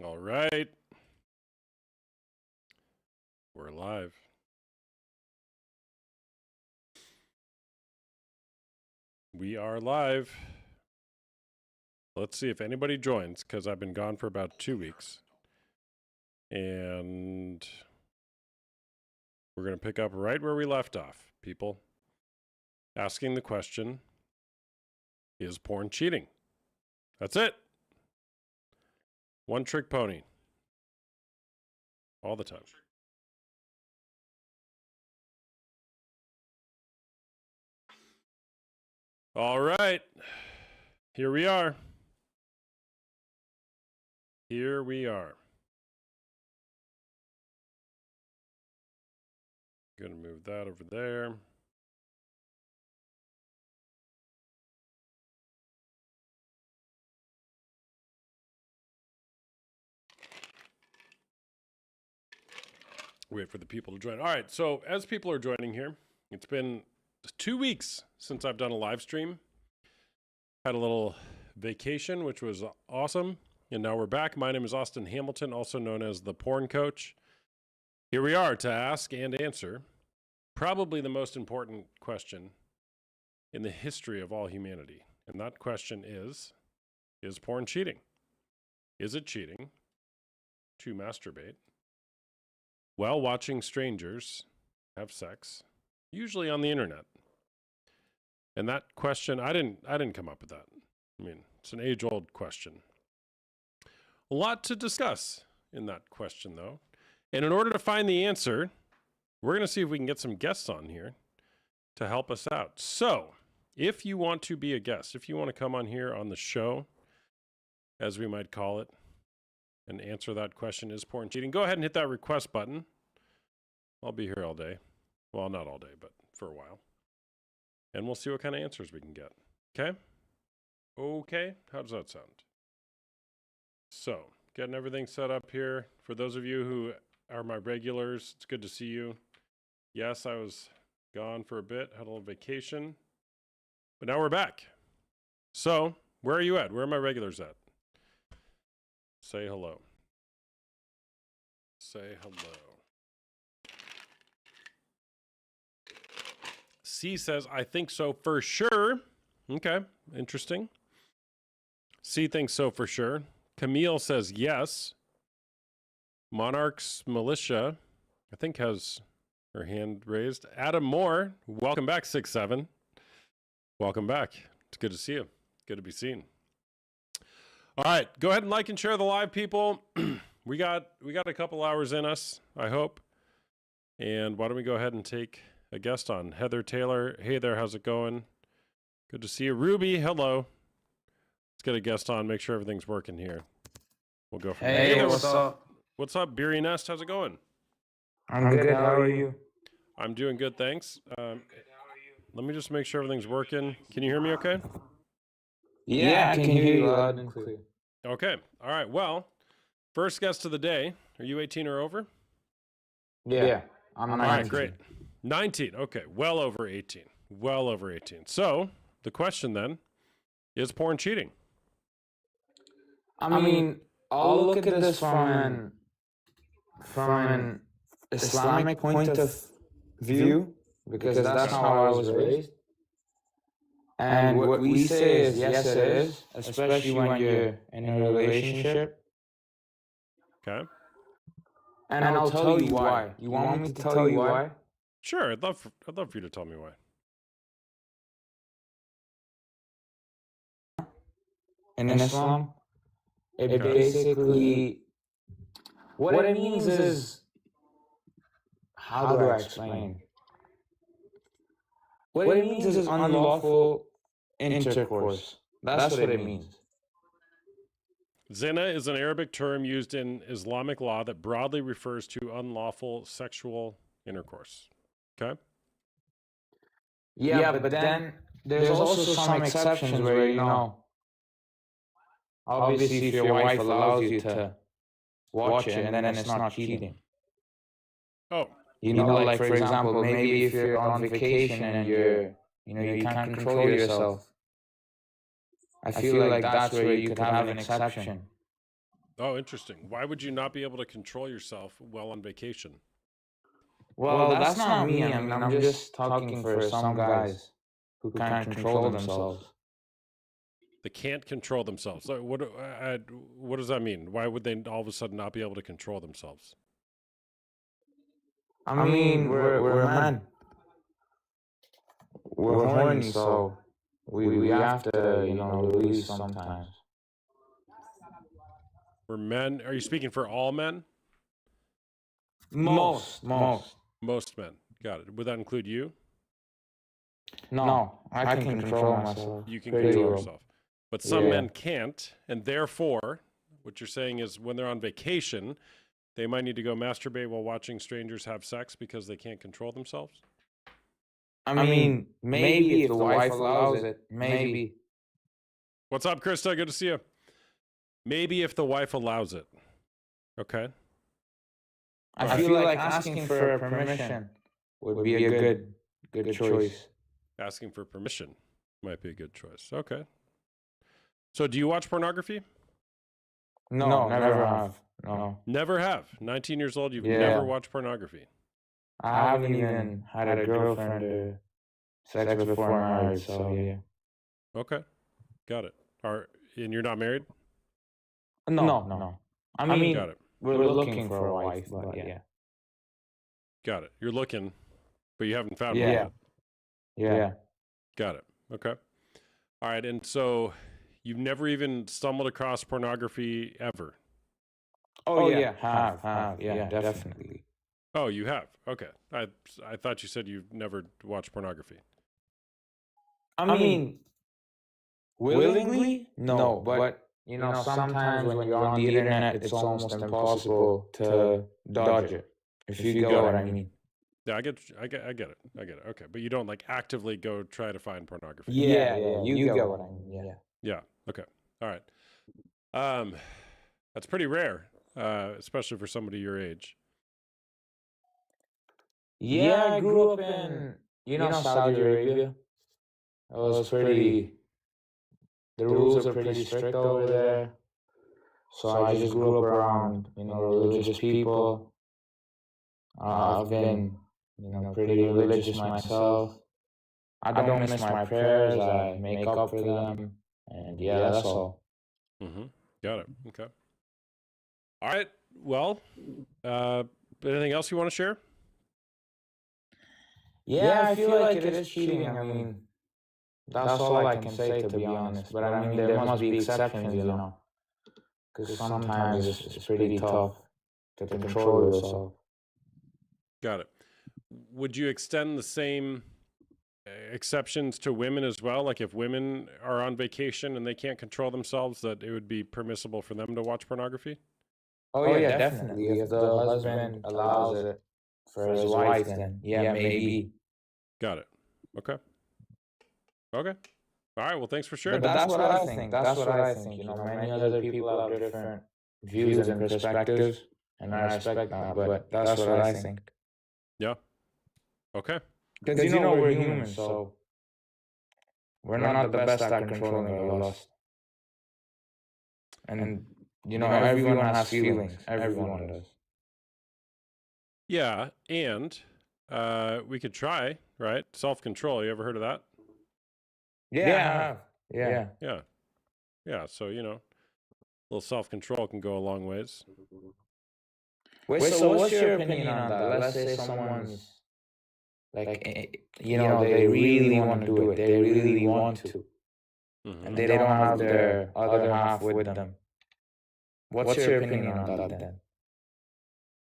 All right. We're live. We are live. Let's see if anybody joins, because I've been gone for about 2 weeks. And we're going to pick up right where we left off, people. Asking the question, is porn cheating? That's it. One trick pony. All the time. All right. Here we are. Here we are. Going to move that over there. Wait for the people to join. All right, so as people are joining here, it's been 2 weeks since I've done a live stream. Had a little vacation, which was awesome. And now we're back. My name is Austin Hamilton, also known as the Pxrn Coach. Here we are to ask and answer probably the most important question in the history of all humanity. And that question is porn cheating? Is it cheating to masturbate while watching strangers have sex, usually on the internet? And that question, I didn't come up with that. I mean, it's an age-old question. A lot to discuss in that question, though. And in order to find the answer, we're going to see if we can get some guests on here to help us out. So, if you want to be a guest, if you want to come on here on the show, as we might call it, and answer that question, is porn cheating? Go ahead and hit that request button. I'll be here all day. Well, not all day, but for a while. And we'll see what kind of answers we can get. Okay? Okay? How does that sound? So, getting everything set up here. For those of you who are my regulars, it's good to see you. Yes, I was gone for a bit, had a little vacation. But now we're back. So, where are you at? Where are my regulars at? Say hello. Say hello. C says, I think so for sure. Okay, interesting. C thinks so for sure. Camille says yes. Monarch's Militia, I think, has her hand raised. Adam Moore, welcome back, 6'7". Welcome back. It's good to see you. Good to be seen. All right, go ahead and like and share the live, people. we got a couple hours in us, I hope. And why don't we go ahead and take a guest on? Heather Taylor, hey there, how's it going? Good to see you. Ruby, hello. Let's get a guest on, make sure everything's working here. We'll go from there. Hey, what's up? What's up, Beery Nest? How's it going? I'm good. How are you? I'm doing good, thanks. Let me just make sure everything's working. Can you hear me okay? Yeah, I can hear you loud and clear. Okay. All right. Well, first guest of the day. Are you 18 or over? Yeah, I'm 19. All right, great. 19. Okay. Well over 18. Well over 18. So the question then, is porn cheating? I mean, I'll look at this from an Islamic point of view, because that's how I was raised. And what we say is, yes, it is, especially when you're in a relationship. Okay. And I'll tell you why. You want me to tell you why? Sure. I'd love for you to tell me why. In Islam, it basically, what it means is, how do I explain? What it means is unlawful intercourse. That's what it means. Zina is an Arabic term used in Islamic law that broadly refers to unlawful sexual intercourse. Okay? Yeah, but then there's also some exceptions where, obviously if your wife allows you to watch it, and then it's not cheating. Oh. Like for example, maybe if you're on vacation and you can't control yourself. I feel like that's where you could have an exception. Oh, interesting. Why would you not be able to control yourself while on vacation? Well, that's not me. I mean, I'm just talking for some guys who can't control themselves. They can't control themselves. So what does that mean? Why would they all of a sudden not be able to control themselves? I mean, we're a man. We're horny, so we have to, release sometimes. We're men. Are you speaking for all men? Most. Most men. Got it. Would that include you? No, I can control myself. You can Pretty control well. yourself. But some Yeah. men can't, and therefore, what you're saying is when they're on vacation, they might need to go masturbate while watching strangers have sex because they can't control themselves? I mean, maybe if the wife allows it, maybe. What's up, Krista? Good to see you. Maybe if the wife allows it. Okay. I feel like asking for permission would be a good choice. Asking for permission might be a good choice. Okay. So do you watch pornography? No, never have. No. Never have. 19 years old, you've Yeah. never watched pornography. I haven't even had a girlfriend or sex before marriage, so yeah. Okay. Got it. And you're not married? No. I mean, Got it. we're looking for a wife, but yeah. Got it. You're looking, but you haven't found one Yeah. yet. Yeah. Got it. Okay. All right. And so you've never even stumbled across pornography ever? Oh yeah. Have. Yeah, definitely. Oh, you have? Okay. I thought you said you've never watched pornography. I mean, willingly? No, but sometimes when you're on the internet, it's almost impossible to dodge it. If you get what I mean. Yeah, I get it. Okay. But you don't like actively go try to find pornography. Yeah, you get what I mean. Yeah. Yeah. Okay. All right. That's pretty rare, especially for somebody your age. Yeah, I grew up in, Saudi Arabia. It was pretty, the rules are pretty strict over there. So I just grew up around, religious people. I've been, pretty religious myself. I don't miss my prayers. I make up for them. And yeah, that's all. Mm-hmm. Got it. Okay. All right. Well, anything else you want to share? Yeah, I feel like it is cheating. I mean, that's all I can say, to be honest. But I mean, there must be exceptions, because sometimes it's pretty tough to control yourself. Got it. Would you extend the same exceptions to women as well? Like if women are on vacation and they can't control themselves, that it would be permissible for them to watch pornography? Oh yeah, definitely. If the husband allows it for his wife, then yeah, maybe. Got it. Okay. All right. Well, thanks for sharing. But that's what I think. That's what I think. Many other people have different views and perspectives, and I respect that. But that's what I think. Yeah. Okay. Because we're humans, so we're not the best at controlling our lust. And everyone has feelings. Everyone does. Yeah, and we could try, right? Self-control. You ever heard of that? Yeah. Yeah. So, a little self-control can go a long ways. Wait, so what's your opinion on that? Let's say someone's like, they really want to do it. They really want to. Mm-hmm. And they don't have their other half with them. What's your opinion on that then?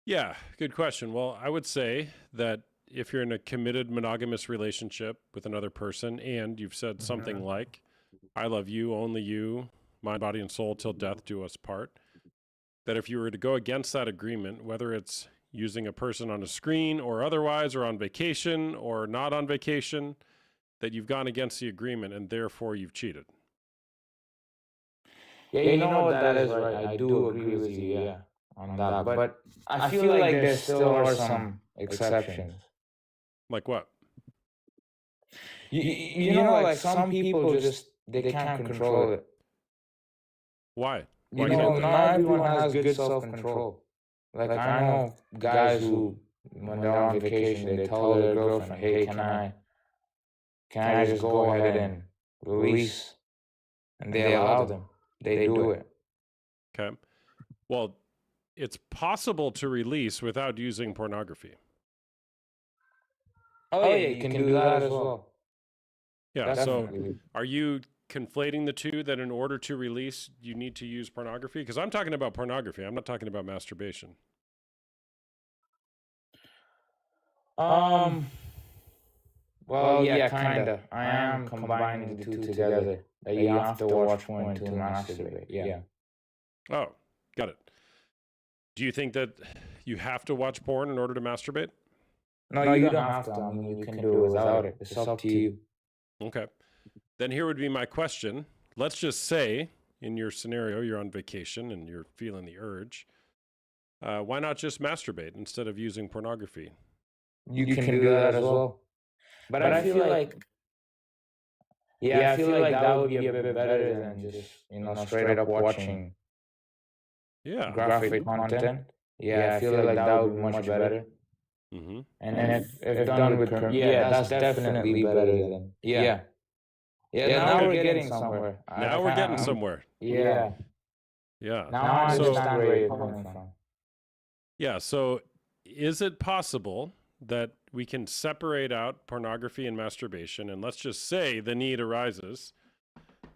Yeah, good question. Well, I would say that if you're in a committed monogamous relationship with another person and you've said something like, I love you, only you, mind, body, and soul till death do us part, that if you were to go against that agreement, whether it's using a person on a screen or otherwise, or on vacation or not on vacation, that you've gone against the agreement and therefore you've cheated. Yeah, you know what that is, right? I do agree with you, yeah, on that. But I feel like there still are some exceptions. Like what? Like some people just, they can't control it. Why? You know, not everyone has good self-control. Like I know guys who, when they're on vacation, they tell their girlfriend, "Hey, can I just go ahead and release?" And they allow them. They do it. Okay. Well, it's possible to release without using pornography. Oh yeah, you can do that as well. Yeah. Definitely. So are you conflating the two, that in order to release, you need to use pornography? Because I'm talking about pornography. I'm not talking about masturbation. Well, yeah, kinda. I am combining the two together. That you have to watch porn to masturbate. Yeah. Oh, got it. Do you think that you have to watch porn in order to masturbate? No, you don't have to. I mean, you can do it without it. It's up to you. Okay. Then here would be my question. Let's just say, in your scenario, you're on vacation and you're feeling the urge. Why not just masturbate instead of using pornography? You can do that as well. But I feel like, I feel like that would be a bit better than just, straight up watching graphic content. Yeah, I feel like that would be much better. Mm-hmm. And if done with that's definitely better than, yeah. Now we're getting somewhere. Now we're getting somewhere. Yeah. Yeah. Now I understand where you're coming from. Yeah. So is it possible that we can separate out pornography and masturbation? And let's just say the need arises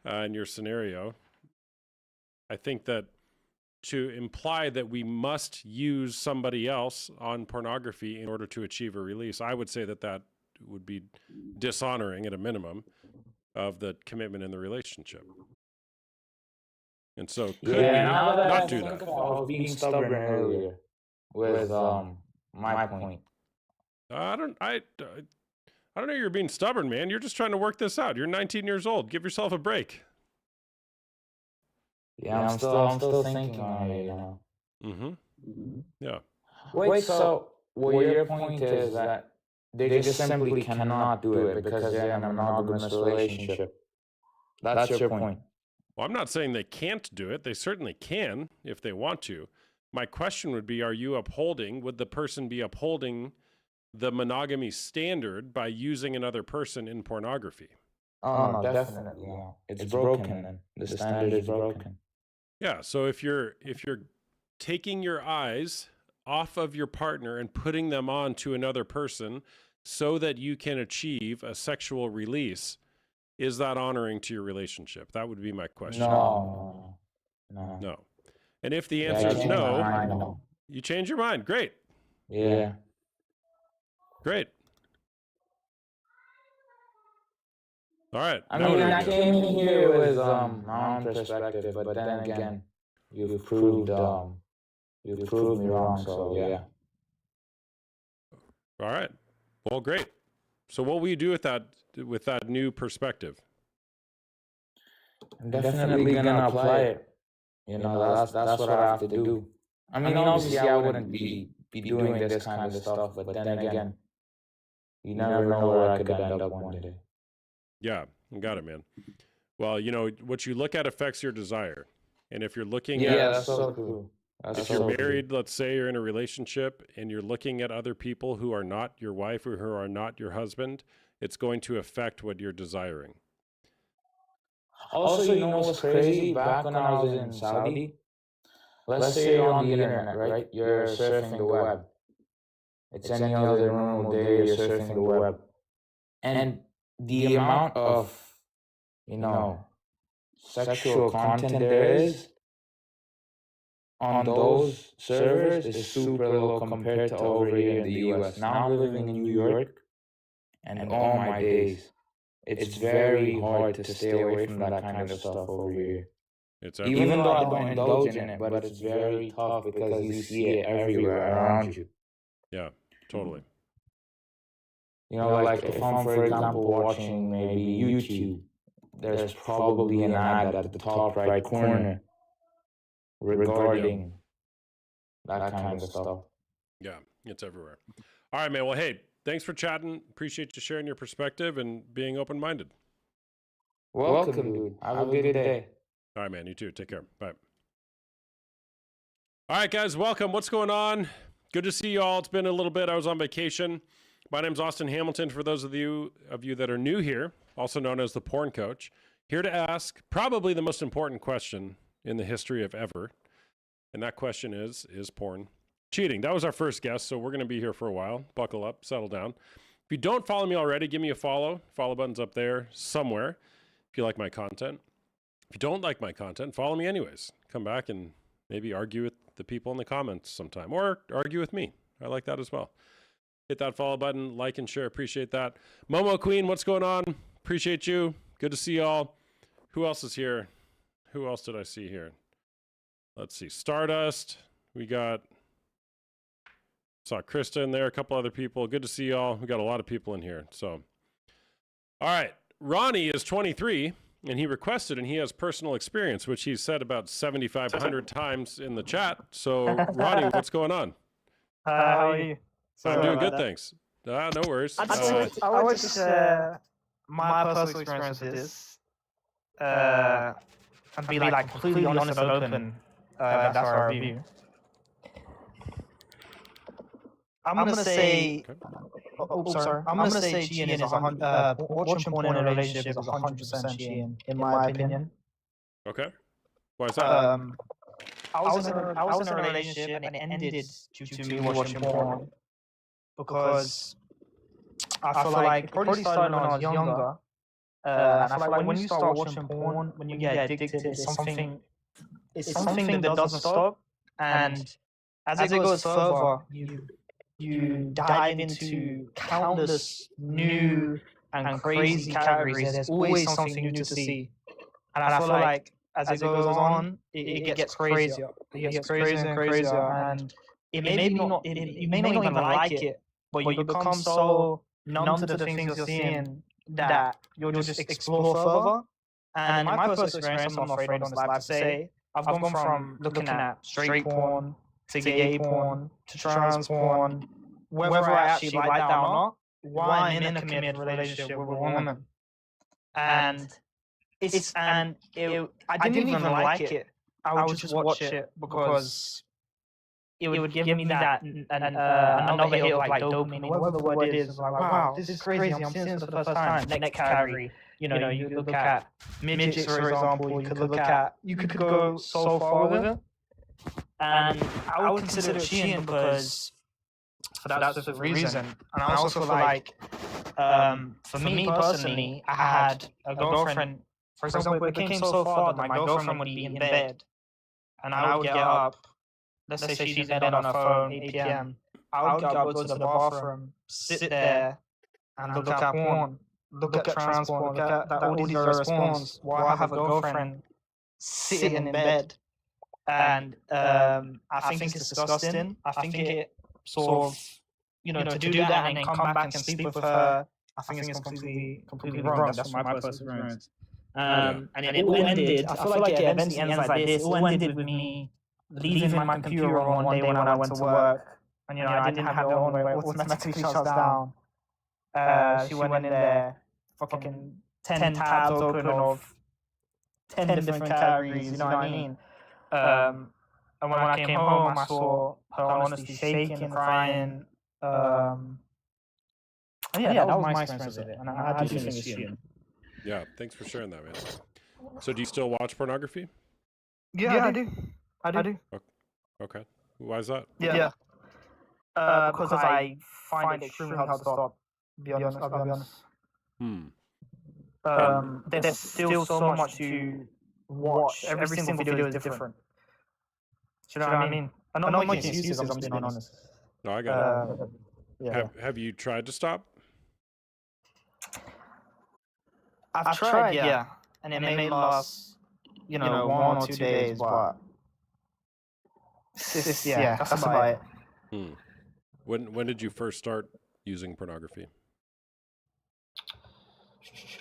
in your scenario. I think that to imply that we must use somebody else on pornography in order to achieve a release, I would say that that would be dishonoring at a minimum of the commitment in the relationship. And so could we not do that? I was being stubborn earlier with my point. I don't know you're being stubborn, man. You're just trying to work this out. You're 19 years old. Give yourself a break. Yeah, I'm still thinking on it, Mm-hmm. Yeah. Wait, so what your point is that they just simply cannot do it because they're in a monogamous relationship. That's your point. Well, I'm not saying they can't do it. They certainly can if they want to. My question would be, would the person be upholding the monogamy standard by using another person in pornography? Oh, no, definitely not. It's broken then. The standard is broken. Yeah, so if you're taking your eyes off of your partner and putting them on to another person so that you can achieve a sexual release, is that honoring to your relationship? That would be my question. No. And if the answer is no, you change your mind. Great. Yeah. Great. All right. I mean, I came in here with my own perspective, but then again, you've proved me wrong. So yeah. All right. Well, great. So what will you do with that new perspective? I'm definitely gonna apply it. That's what I have to do. I mean, obviously, I wouldn't be doing this kind of stuff, but then again, you never know where I could end up one day. Yeah, got it, man. Well, what you look at affects your desire. And if you're looking that's so true. If you're married, let's say you're in a relationship and you're looking at other people who are not your wife or who are not your husband, it's going to affect what you're desiring. Also, you know what's crazy? Back when I was in Saudi, let's say you're on the internet, right? You're surfing the web. It's any other normal day, you're surfing the web. And the amount of, sexual content there is on those servers is super low compared to over here in the US. Now I'm living in New York, and oh my days, it's very hard to stay away from that kind of stuff over here. Even though I don't indulge in it, but it's very tough because you see it everywhere around you. Yeah, totally. Like if I'm, for example, watching maybe YouTube, there's probably an ad at the top right corner regarding that kind of stuff. Yeah, it's everywhere. All right, man. Well, hey, thanks for chatting. Appreciate you sharing your perspective and being open-minded. Welcome, dude. Have a good day. All right, man. You too. Take care. Bye. All right, guys, welcome. What's going on? Good to see you all. It's been a little bit. I was on vacation. My name's Austin Hamilton. For those of you that are new here, also known as the Pxrn Coach, here to ask probably the most important question in the history of ever. And that question is porn cheating? That was our first guest, so we're going to be here for a while. Buckle up, settle down. If you don't follow me already, give me a follow. Follow button's up there somewhere if you like my content. If you don't like my content, follow me anyways. Come back and maybe argue with the people in the comments sometime, or argue with me. I like that as well. Hit that follow button, like and share. Appreciate that. Momo Queen, what's going on? Appreciate you. Good to see y'all. Who else is here? Who else did I see here? Let's see. Stardust. We saw Krista in there, a couple other people. Good to see y'all. We got a lot of people in here. So, all right. Ronnie is 23. And he requested, and he has personal experience, which he said about 7,500 times in the chat. So, Ronnie, what's going on? How are you? I'm doing good, thanks. No worries. I would just my personal experience with this, and be like completely honest and open. That's our review. I'm gonna say, sorry. I'm gonna say cheating is watching porn in a relationship is 100% cheating, in my opinion. Okay. Why is that? I was in a relationship and it ended due to me watching porn because I feel like it probably started when I was younger. And I feel like when you start watching porn, when you get addicted, it's something that doesn't stop. And as it goes further, you dive into countless new and crazy categories. There's always something new to see. And I feel like as it goes on, it gets crazier. It gets crazier and crazier. And you may not even like it, but you become so numb to the things you're seeing that you'll just explore further. And in my personal experience, I'm not afraid on this live to say, I've gone from looking at straight porn to gay porn to trans porn, whether I actually like that or not, while I'm in a committed relationship with a woman. And I didn't even like it. I would just watch it because it would give me that another hit of like dopamine, whatever the word is. Like, wow, this is crazy. I'm seeing this for the first time. Next category, you could look at midgets, for example. You could go so far with it. And I would consider it cheating because for that specific reason. And I also feel like, for me personally, I had a girlfriend. For example, it became so far that my girlfriend would be in bed, and I would get up. Let's say she's in bed on her phone, 8 p.m. I would go to the bathroom, sit there, and look at porn, look at trans porn, look at all these various porns, while I have a girlfriend sitting in bed. And I think it's disgusting. I think it sort of, to do that and then come back and sleep with her, I think it's completely wrong. That's my personal experience. And it all ended, I feel like it eventually ends like this. It all ended with me leaving my computer on one day when I went to work. And, I didn't have it on where it automatically shuts down. She went in there, fucking 10 tabs open of 10 different categories, you know what I mean? And when I came home, I saw her honestly shaking, crying. And yeah, that was my experience with it. And I do think it's cheating. Yeah, thanks for sharing that, man. So do you still watch pornography? Yeah, I do. Okay. Why is that? Yeah. Because I find it extremely hard to stop. I'll be honest. There's still so much to watch. Every single video is different. Do you know what I mean? I'm not making excuses, I'm being honest. No, I got it. Yeah. Have you tried to stop? I've tried, yeah. And it may last, 1 or 2 days, but that's about it. When did you first start using pornography?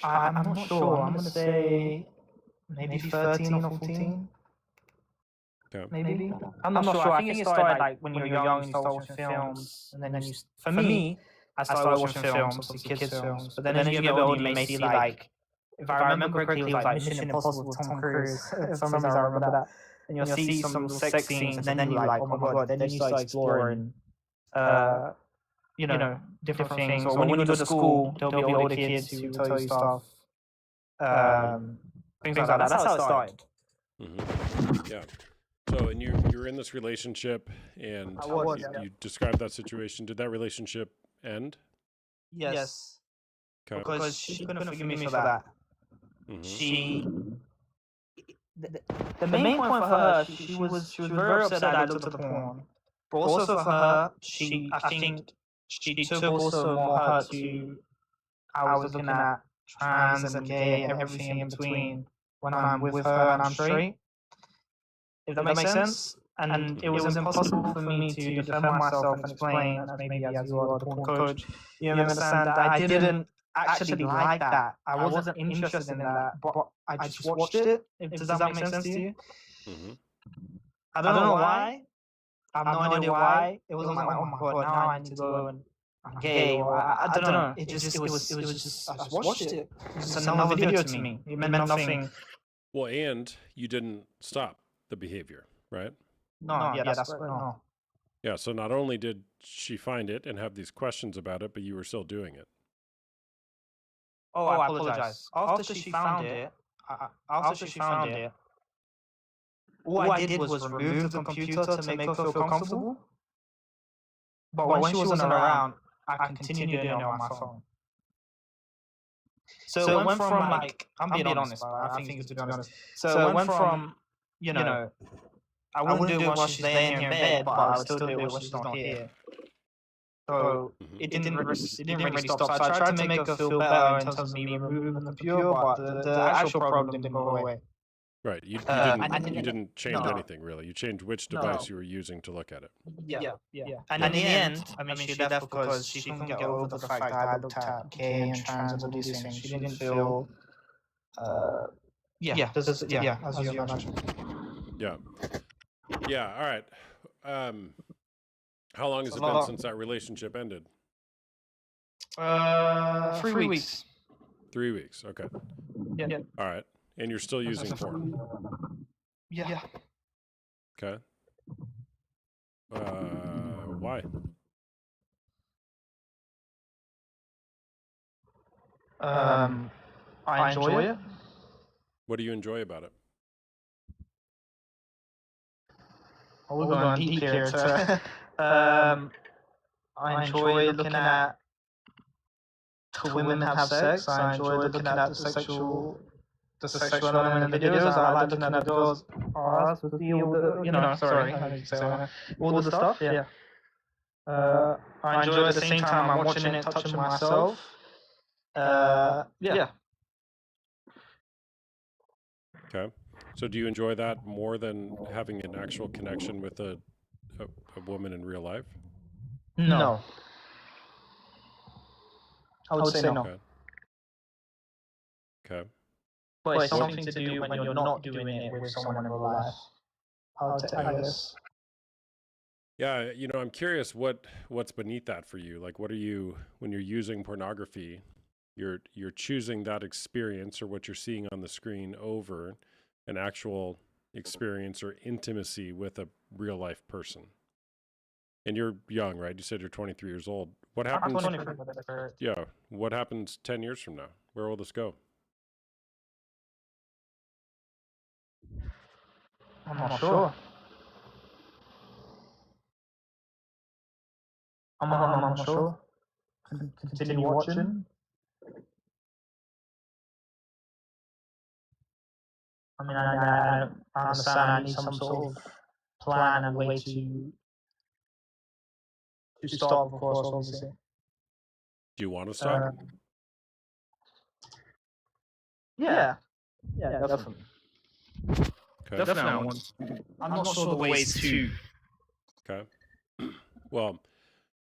I'm not sure. I'm going to say maybe 13 or 14. Okay. Maybe. I'm not sure. I think it started like when you were young and you started watching films. And then for me, I started watching films, obviously kids' films. But then as you get older, you may see like, if I remember correctly, it was like Mission Impossible with Tom Cruise. For some reason I remember that. and you'll see some sex scenes, and then you're like, oh my god, then you start exploring, different things. Or when you go to school, there'll be older kids who will tell you stuff, things like that. That's how it started. Mm-hmm. Yeah. So, and you're in this relationship, and you described that situation. Did that relationship end? Yes. Okay. Because she couldn't forgive me for that. Mm-hmm. The main point for her, she was very upset that I looked at the porn. But also for her, I think she took also more hurt to I was looking at trans and gay and everything in between when I'm with her and I'm straight. If that makes sense. And it was impossible for me to defend myself and explain, as maybe as you are the porn coach, you understand that I didn't actually like that. I wasn't interested in that, but I just watched it. Does that make sense to you? Mm-hmm. I don't know why. I have no idea why. It wasn't like, oh my god, now I need to go and I'm gay, or I don't know. It was just, I just watched it. It was just another video to me. It meant nothing. Well, and you didn't stop the behavior, right? No, yeah, that's right. No. Yeah, so not only did she find it and have these questions about it, but you were still doing it. Oh, I apologize. After she found it, all I did was remove the computer to make her feel comfortable. But when she wasn't around, I continued doing it on my phone. So it went from like, I'm being honest, I think it's good to be honest. So it went from, I wouldn't do it while she's laying here in bed, but I would still do it while she's not here. So it didn't really stop. So I tried to make her feel better in terms of me removing the computer, but the actual problem didn't go away. Right. You didn't change anything, really. You changed which device you were using to look at it. Yeah. And in the end, I mean, she left because she couldn't get over the fact that I looked at gay and trans and all these things. She didn't feel... as you imagine. Yeah. Yeah, all right. How long has it been since that relationship ended? 3 weeks. 3 weeks, okay. Yeah. All right. And you're still using porn? Yeah. Okay. Why? I enjoy it. What do you enjoy about it? We're going deep here. So, I enjoy looking at two women have sex. I enjoy looking at the sexual element in the videos. I like looking at the girls' ass with all the stuff. Yeah. I enjoy at the same time I'm watching it, touching myself. Yeah. Okay. So do you enjoy that more than having an actual connection with a woman in real life? No. I would say no. Okay. But it's something to do when you're not doing it with someone in real life. I guess. Yeah, I'm curious what's beneath that for you. Like, what are you, when you're using pornography, you're choosing that experience or what you're seeing on the screen over an actual experience or intimacy with a real life person. And you're young, right? You said you're 23 years old. What happens? Yeah. What happens 10 years from now? Where will this go? I'm not sure. I'm not sure. Continue watching. I mean, I understand I need some sort of plan and way to stop, of course, obviously. Do you want to stop? Yeah, definitely. Okay. Definitely. I'm not sure the ways to. Okay. Well,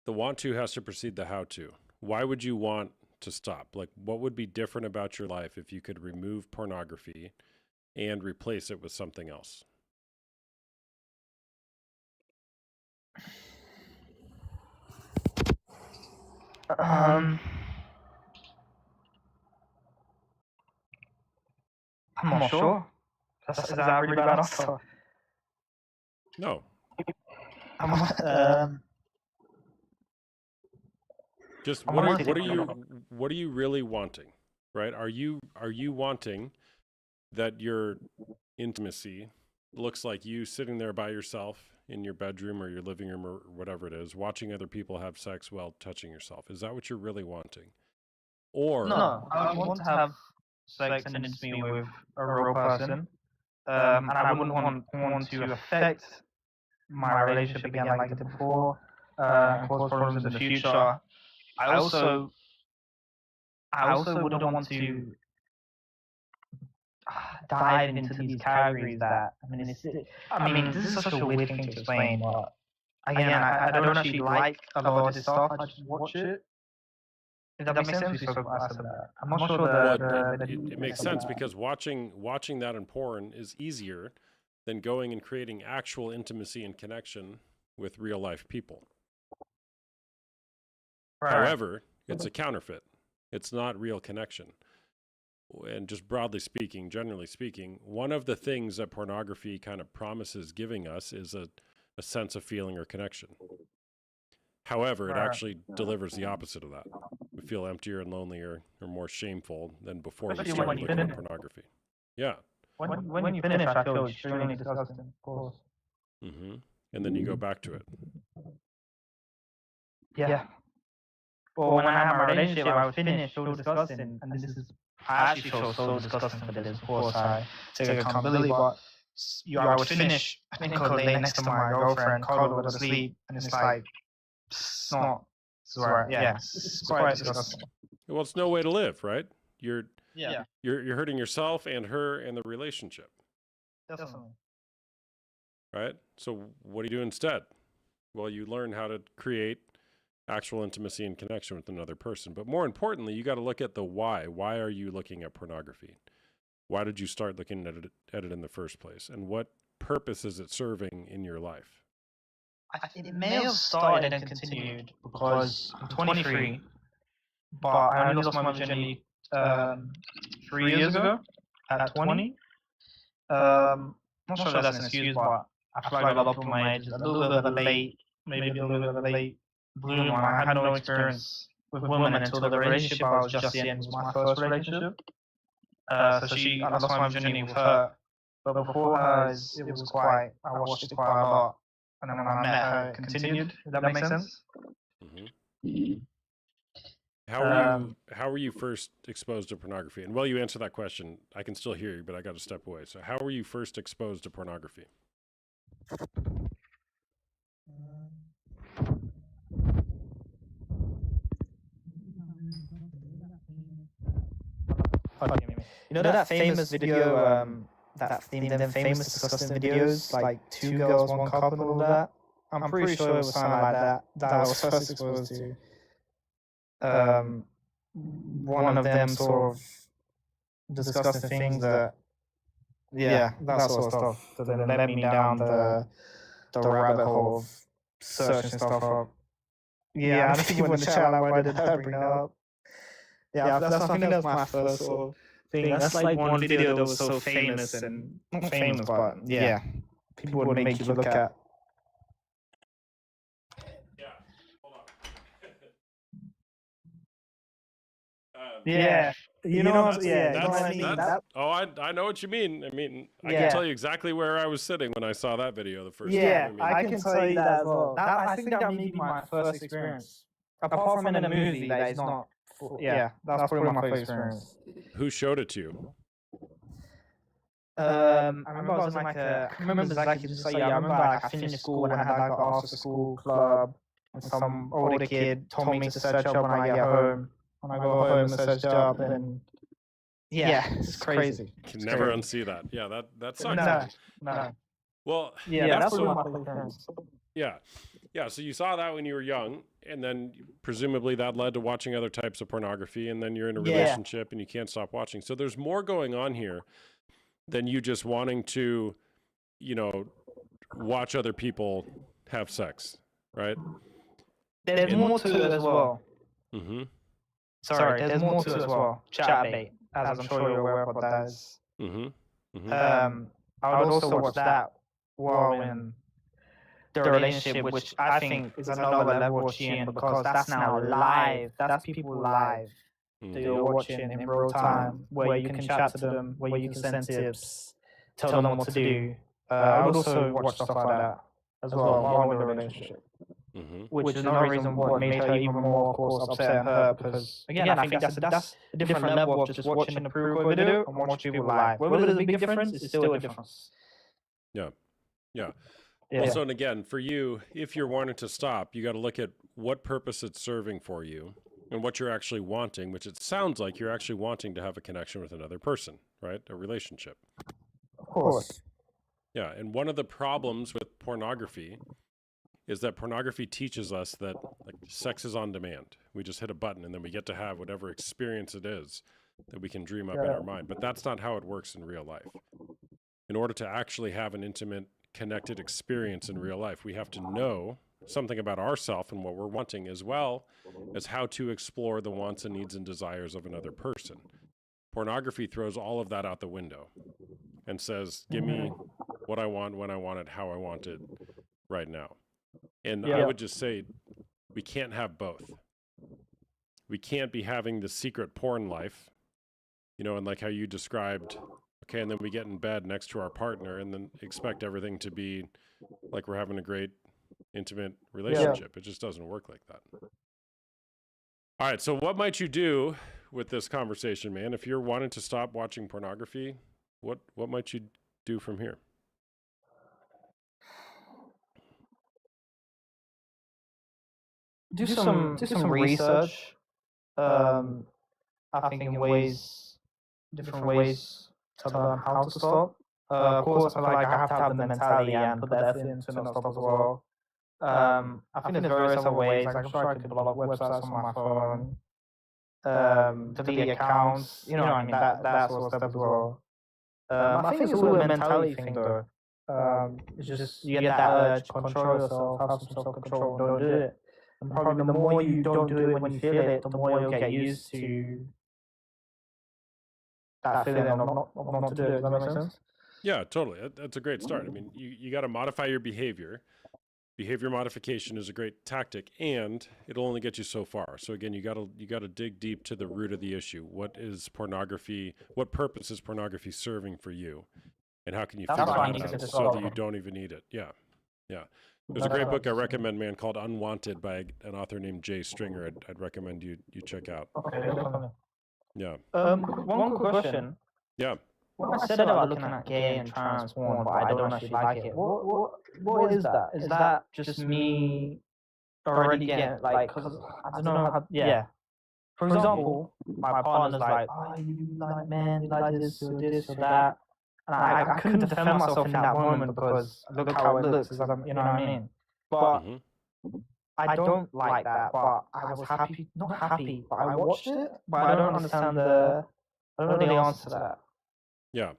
the want to has to precede the how to. Why would you want to stop? Like, what would be different about your life if you could remove pornography and replace it with something else? I'm not sure. Is that a really bad answer? No. Just what are you really wanting, right? Are you wanting that your intimacy looks like you sitting there by yourself in your bedroom or your living room or whatever it is, watching other people have sex while touching yourself? Is that what you're really wanting? Or no, I want to have sex and intimacy with a real person, and I wouldn't want to affect my relationship again like I did before, and cause problems in the future. I also wouldn't want to dive into these categories that this is such a weird thing to explain, but again, I don't actually like a lot of this stuff. I just watch it. If that makes sense, I said that. I'm not sure it makes sense because watching that in porn is easier than going and creating actual intimacy and connection with real life people. Right. However, it's a counterfeit. It's not real connection. And just broadly speaking, generally speaking, one of the things that pornography kind of promises giving us is a sense of feeling or connection. However, it actually delivers the opposite of that. We feel emptier and lonelier or more shameful than before we started looking at pornography. Yeah. When you finish, I feel extremely disgusting, of course. Mm-hmm. And then you go back to it. Yeah. Well, when I had my relationship, I would finish so disgusting, and I actually feel so disgusting for this. Of course, I take accountability, but I would finish, I think I would lay next to my girlfriend, cuddle, go to sleep, and it's like, it's quite disgusting. Well, it's no way to live, right? You're hurting yourself and her and the relationship. Definitely. Right? So what do you do instead? Well, you learn how to create actual intimacy and connection with another person. But more importantly, you got to look at the why. Why are you looking at pornography? Why did you start looking at it in the first place? And what purpose is it serving in your life? I think it may have started and continued because I'm 23, but I only lost my virginity 3 years ago at 20. Not sure if that's an excuse, but I feel like a lot of people my age is a little bit of a late, maybe a little bit of a late bloomer. I had no experience with women until the relationship I was just in was my first relationship. So I lost my virginity with her, but before her, it was I watched it quite a lot. And then when I met her, it continued. Does that make sense? Mm-hmm. How were you first exposed to pornography? And while you answer that question, I can still hear you, but I got to step away. So how were you first exposed to pornography? You know that famous video, them famous disgusting videos, like 2 girls, 1 cup and all that? I'm pretty sure it was something like that I was first exposed to. One of them sort of disgusting things that sort of stuff that then led me down the rabbit hole of searching stuff up. Yeah, I know people in the chat like, why did I bring that up? Yeah, I think that's my first sort of thing. That's like one video that was so famous and not famous, but yeah, people would make you look at. Yeah, hold on. Yeah. You know what I mean? I know what you mean. I mean, I can tell you exactly where I was sitting when I saw that video the first time. I can tell you that as well. I think that may be my first experience. Apart from in a movie that is not... that's probably my first experience. Who showed it to you? I remember I was in like I remember exactly just like, I remember like I finished school and I had like an after school club and some older kid told me to search up when I get home. When I go home and search it up, and it's crazy. Can never unsee that. Yeah, that sucks. No. Well, that's what my parents. Yeah. So you saw that when you were young, and then presumably that led to watching other types of pornography, and then you're in a relationship and you can't stop watching. So there's more going on here than you just wanting to, watch other people have sex, right? There's more to it as well. Mm-hmm. Sorry, there's more to it as well. Chatbait, as I'm sure you're aware of what that is. Mm-hmm. Mm-hmm. I would also watch that while in the relationship, which I think is another level of cheating, because that's now live. That's people live. That you're watching in real time, where you can chat to them, where you can send tips, tell them what to do. I would also watch stuff like that as well while in the relationship. Which is another reason what made her even more, of course, upset and hurt, because again, I think that's a different level of just watching a pre-record video and watching people live. Whether there's a big difference, it's still a difference. Yeah. Also, and again, for you, if you're wanting to stop, you got to look at what purpose it's serving for you and what you're actually wanting, which it sounds like you're actually wanting to have a connection with another person, right? A relationship. Of course. Yeah. And one of the problems with pornography is that pornography teaches us that like sex is on demand. We just hit a button and then we get to have whatever experience it is that we can dream up in our mind. But that's not how it works in real life. In order to actually have an intimate, connected experience in real life, we have to know something about ourselves and what we're wanting, as well as how to explore the wants and needs and desires of another person. Pornography throws all of that out the window and says, give me what I want, when I want it, how I want it right now. And I would just say, we can't have both. We can't be having the secret porn life, and like how you described, okay, and then we get in bed next to our partner and then expect everything to be like we're having a great, intimate relationship. It just doesn't work like that. All right, so what might you do with this conversation, man? If you're wanting to stop watching pornography, what might you do from here? Do some research. I think in different ways to learn how to stop. Of course, I feel like I have to have the mentality and put the effort into not stop as well. I think there's various other ways. Like I'm sure I could block websites on my phone, delete accounts. That sort of stuff as well. I think it's all a mentality thing, though. It's just you get that urge, control yourself, have some self-control, don't do it. And probably the more you don't do it when you feel it, the more you'll get used to that feeling of not to do it. Does that make sense? Yeah, totally. That's a great start. I mean, you got to modify your behavior. Behavior modification is a great tactic, and it'll only get you so far. So again, you got to dig deep to the root of the issue. What is pornography? What purpose is pornography serving for you? And how can you figure that out so that you don't even need it? Yeah. There's a great book I recommend, man, called Unwanted by an author named Jay Stringer. I'd recommend you check out. Okay, definitely. Yeah. One quick question. Yeah. When I said about looking at gay and trans porn, but I don't actually like it, what is that? Is that just me already getting, like, because I don't know how, For example, my partner's like, oh, you like men, you like this or that. And I couldn't defend myself in that moment because look how it looks, you know what I mean? But I don't like that, but I was happy, not happy, but I watched it, but I don't understand I don't know the answer to that. Yeah.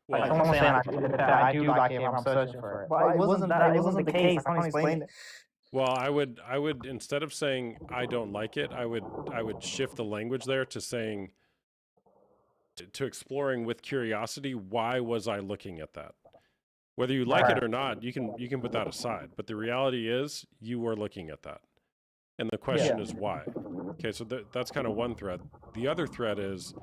Well, like, I'm saying I do like it, I'm searching for it. But it wasn't the case, I can't explain it. Well, I would instead of saying I don't like it, I would shift the language there to saying, to exploring with curiosity, why was I looking at that? Whether you like it or not, you can put that aside. But the reality is, you were looking at that, and the question is why. Okay, so that's kind of one thread. The other thread is,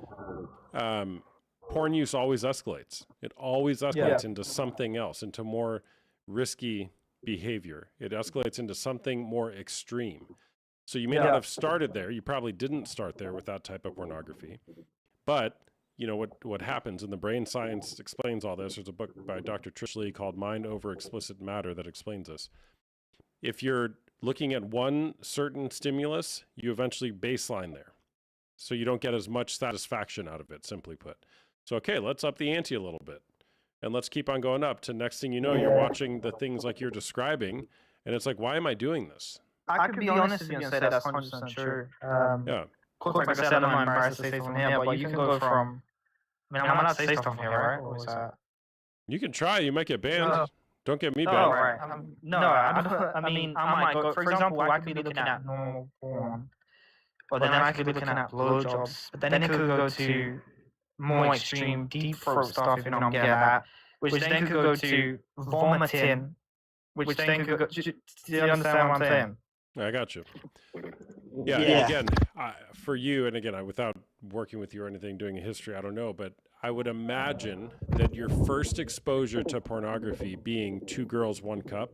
porn use always escalates. It always escalates into something else, into more risky behavior. It escalates into something more extreme. So you may not have started there. You probably didn't start there with that type of pornography, but what happens, and the brain science explains all this. There's a book by Dr. Trish Lee called Mind Over Explicit Matter that explains this. If you're looking at one certain stimulus, you eventually baseline there. So you don't get as much satisfaction out of it, simply put. So, okay, let's up the ante a little bit. And let's keep on going up to next thing you know, you're watching the things like you're describing. And it's like, why am I doing this? I could be honest with you and say that's 100% true. Like I said, I'm not embarrassed to say from here, but you can go from... I mean, I'm allowed to say stuff here, right? Or is that... You can try. You might get banned. Don't get me banned. Right. I mean, I might go... For example, I could be looking at normal porn, or then I could be looking at blowjobs, but then it could go to more extreme deep throat stuff, if you don't get that, which then could go to vomiting which then could go, do you understand what I'm saying? I got you. Yeah. Yeah. And again, for you, and again, without working with you or anything, doing a history, I don't know, but I would imagine that your first exposure to pornography being 2 girls, 1 cup,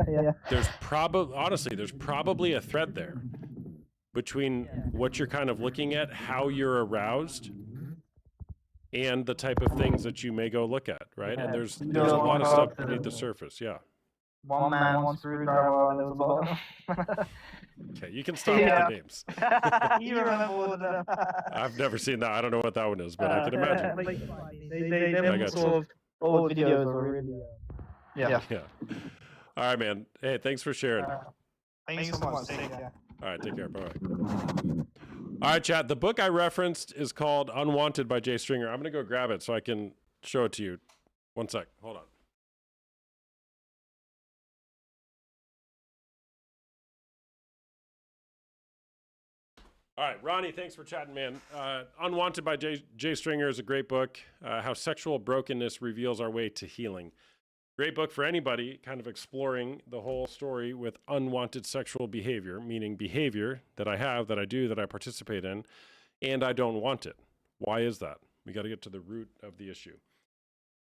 Yeah. there's probably a thread there between what you're kind of looking at, how you're aroused, and the type of things that you may go look at, right? And there's a lot of stuff beneath the surface. Yeah. One man, one screwdriver, and there was a bottom. Okay, you can stop with the names. You remember all of them. I've never seen that. I don't know what that one is, but I can imagine. They got sort of old videos are really. Yeah. Yeah. All right, man. Hey, thanks for sharing. Thank you so much. Take care. All right, take care. Bye-bye. All right, chat. The book I referenced is called Unwanted by Jay Stringer. I'm going to go grab it so I can show it to you. One sec. Hold on. All right, Ronnie, thanks for chatting, man. Unwanted by Jay Stringer is a great book. How sexual brokenness reveals our way to healing. Great book for anybody kind of exploring the whole story with unwanted sexual behavior, meaning behavior that I have, that I do, that I participate in, and I don't want it. Why is that? We got to get to the root of the issue.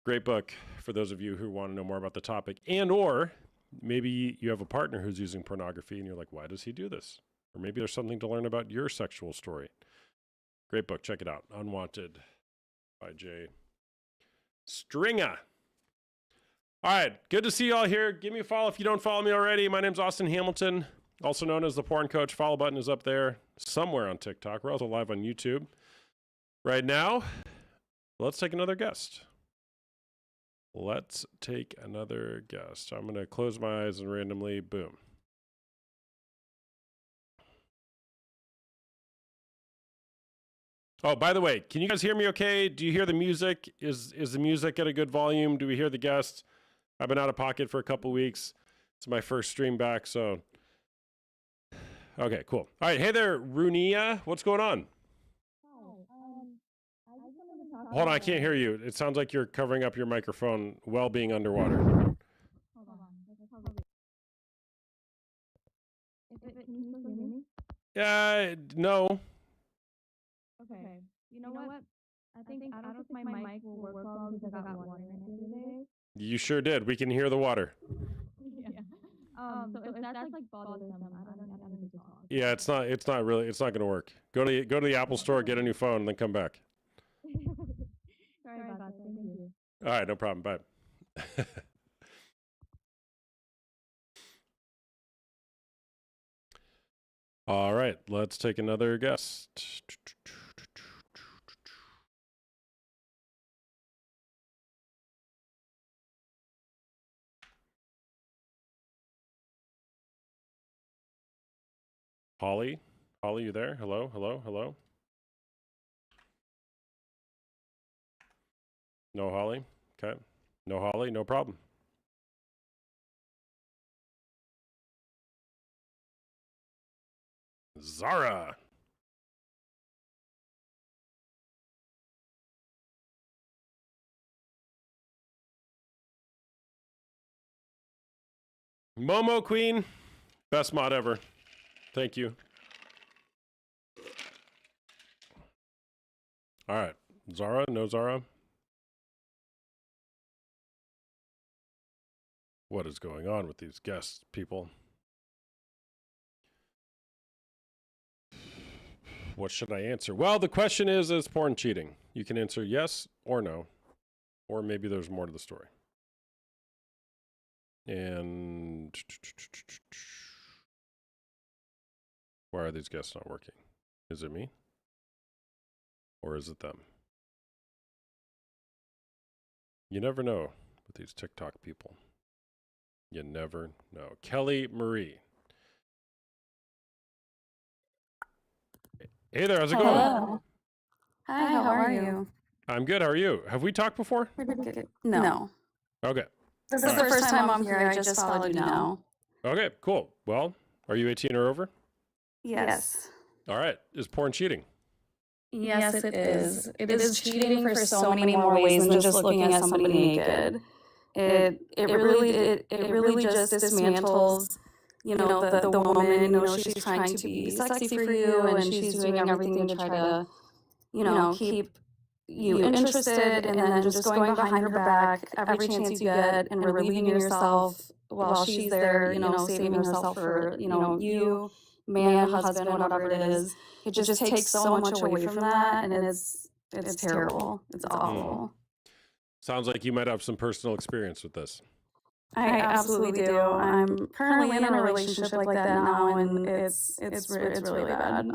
Great book for those of you who want to know more about the topic, and or maybe you have a partner who's using pornography and you're like, why does he do this? Or maybe there's something to learn about your sexual story. Great book. Check it out. Unwanted by Jay Stringer. All right. Good to see you all here. Give me a follow if you don't follow me already. My name's Austin Hamilton, also known as the Pxrn Coach. Follow button is up there somewhere on TikTok. We're also live on YouTube. Right now, let's take another guest. I'm going to close my eyes and randomly, boom. Oh, by the way, can you guys hear me okay? Do you hear the music? Is the music at a good volume? Do we hear the guests? I've been out of pocket for a couple weeks. It's my first stream back, so. Okay, cool. All right, hey there, Runia. What's going on? Hold on, I can't hear you. It sounds like you're covering up your microphone while being underwater. Hold on. Can you still hear me? No. Okay. You know what? I don't think my mic will work well because I got water in it today. You sure did. We can hear the water. Yeah. So if that's like bothersome, I don't need to talk. Yeah, it's not going to work. Go to the Apple store, get a new phone, and then come back. Sorry about that. Thank you. All right, no problem. Bye. All right, let's take another guest. Holly, you there? Hello. No Holly? Okay. No Holly, no problem. Zara. Momo Queen. Best mod ever. Thank you. All right. Zara? No Zara? What is going on with these guests, people? What should I answer? Well, the question is porn cheating? You can answer yes or no, or maybe there's more to the story. And why are these guests not working? Is it me? Or is it them? You never know with these TikTok people. You never know. Kelly Marie. Hey there, how's it going? Hello. Hi, how are you? I'm good, how are you? Have we talked before? No. Okay. This is the first time I'm here. I just followed you now. Okay, cool. Well, are you 18 or over? Yes. All right. Is porn cheating? Yes, it is. It is cheating for so many more ways than just looking at somebody naked. it really just dismantles, the woman. She's trying to be sexy for you, and she's doing everything to try to, keep you interested, and then just going behind her back every chance you get and relieving yourself while she's there, saving herself for, you, man, husband, whatever it is. It just takes so much away from that, and it's terrible. It's awful. Sounds like you might have some personal experience with this. I absolutely do. I'm currently in a relationship like that now, and it's really bad.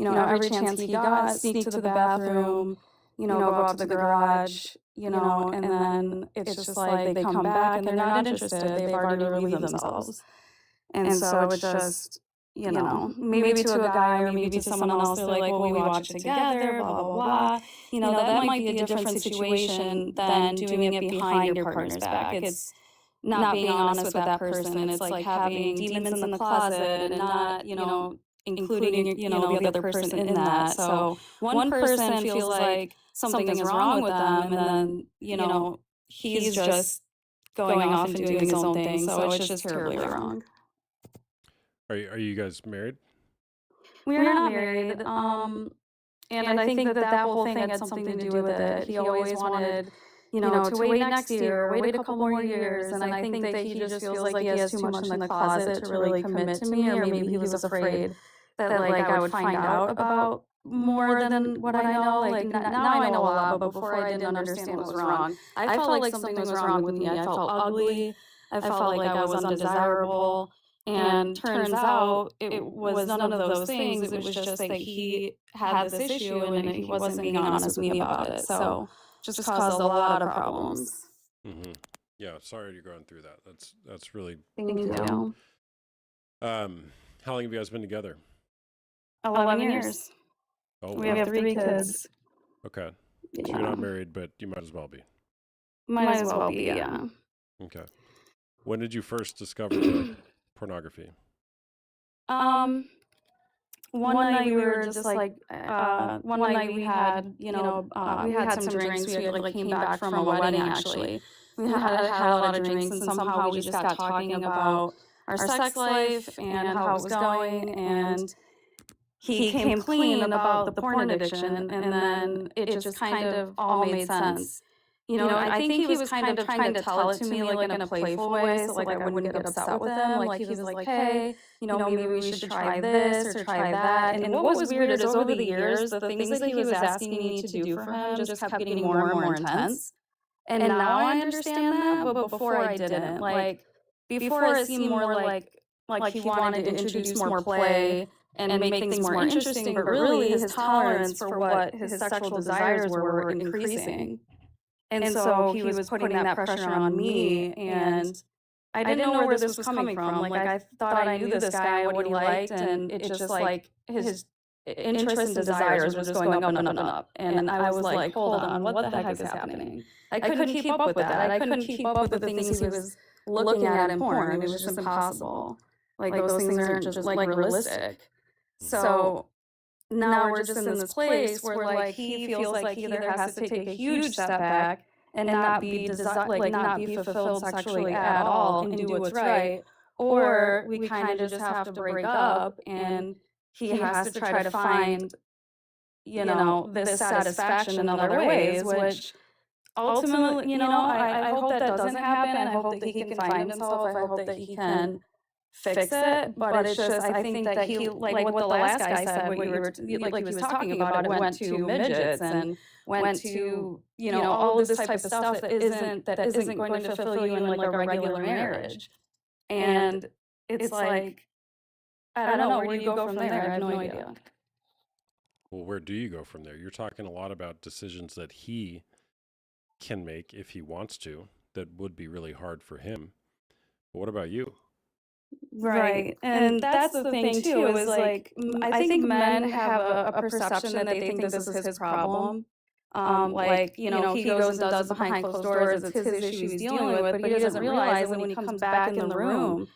Every chance he got, sneak to the bathroom, go out to the garage, and then it's just like they come back and they're not interested. They've already relieved themselves. And so it's just, maybe to a guy or maybe to someone else, they're like, well, we watch it together, blah, blah, blah. That might be a different situation than doing it behind your partner's back. It's not being honest with that person. It's like having demons in the closet and not, including, the other person in that. So one person feels like something is wrong with them, and then, he's just going off and doing his own thing. So it's just terribly wrong. Are you guys married? We're not married. And I think that whole thing had something to do with it. He always wanted, to wait next year, wait a couple more years. And I think that he just feels like he has too much in the closet to really commit to me, or maybe he was afraid that I would find out about more than what I know. Now I know a lot, but before I didn't understand what was wrong. I felt like something was wrong with me. I felt ugly. I felt like I was undesirable. And turns out it was none of those things. It was just that he had this issue and he wasn't being honest with me about it. So just caused a lot of problems. Mm-hmm. Yeah, sorry you're going through that. That's really. Thank you. How long have you guys been together? 11 years. Oh, We have 3 kids. Okay. So you're not married, but you might as well be. Might as well be, yeah. Okay. When did you first discover the pornography? One night we were just one night we had, we had some drinks. We had came back from a wedding actually. We had a lot of drinks, and somehow we just got talking about our sex life and how it was going, and he came clean about the porn addiction, and then it just kind of all made sense. I think he was kind of trying to tell it to me in a playful way, so I wouldn't get upset with him. He was like, hey, maybe we should try this or try that. And what was weird is over the years, the things that he was asking me to do for him just kept getting more and more intense. And now I understand that, but before I didn't. Before it seemed more like he wanted to introduce more play and make things more interesting, but really his tolerance for what his sexual desires were increasing. And so he was putting that pressure on me, and I didn't know where this was coming from. I thought I knew this guy and what he liked, and it just his interests and desires were just going up and up and up. And I was like, hold on, what the heck is happening? I couldn't keep up with that. I couldn't keep up with the things he was looking at in porn. It was just impossible. Those things aren't just realistic. So now we're just in this place where he feels like he either has to take a huge step back and not be not be fulfilled sexually at all and do what's right, or we kind of just have to break up and he has to try to find this satisfaction in other ways, which ultimately, I hope that doesn't happen. I hope that he can find himself. I hope that he can fix it, but it's just, I think that he, what the last guy said, what you were, he was talking about, it went to midgets and went to, all of this type of stuff that isn't going to fulfill you in a regular marriage. And it's I don't know, where do you go from there? I have no idea. Well, where do you go from there? You're talking a lot about decisions that he can make if he wants to, that would be really hard for him. But what about you? Right. And that's the thing too, is I think men have a perception that they think this is his problem. He goes and does behind closed doors, it's his issue he's dealing with, but he doesn't realize that when he comes back in the room,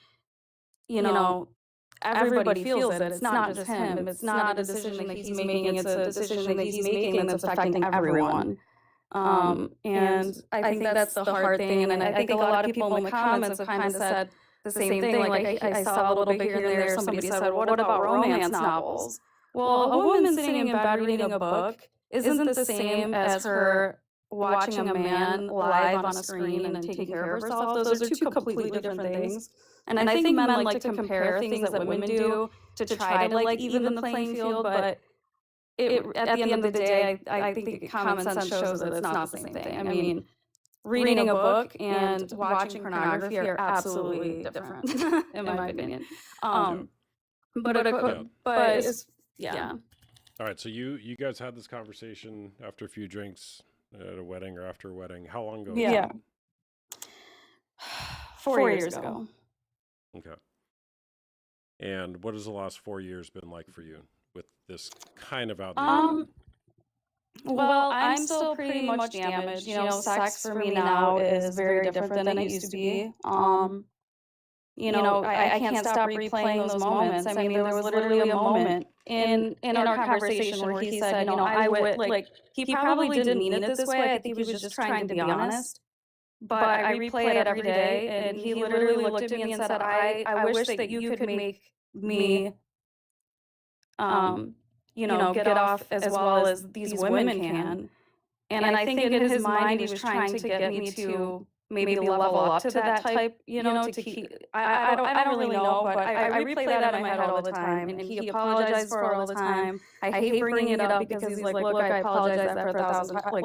everybody feels it. It's not just him. It's not a decision that he's making, it's a decision that he's making that's affecting everyone. And I think that's the hard thing. And I think a lot of people in the comments have kind of said the same thing. Like I saw a little bit here and there. Somebody said, well, what about romance novels? Well, a woman sitting in bed reading a book isn't the same as her watching a man live on a screen and taking care of herself. Those are two completely different things. And I think men like to compare things that women do to try to like even the playing field, but at the end of the day, I think common sense shows that it's not the same thing. I mean, reading a book and watching pornography are absolutely different, in my opinion. But it's, yeah. All right, so you guys had this conversation after a few drinks at a wedding or after a wedding. How long ago? Yeah. 4 years ago. Okay. And what has the last 4 years been like for you with this kind of out there? Well, I'm still pretty much damaged. You know, sex for me now is very different than it used to be. You know, I can't stop replaying those moments. I mean, there was literally a moment in our conversation where he said, you know, I would, like, he probably didn't mean it this way. I think he was just trying to be honest. But I replay it every day, and he literally looked at me and said, I wish that you could make me, you know, get off as well as these women can. And I think in his mind, he was trying to get me to maybe level up to that type, you know, to keep, I don't really know, but I replay that in my head all the time, and he apologizes for it all the time. I hate bringing it up because he's like, look, I apologize for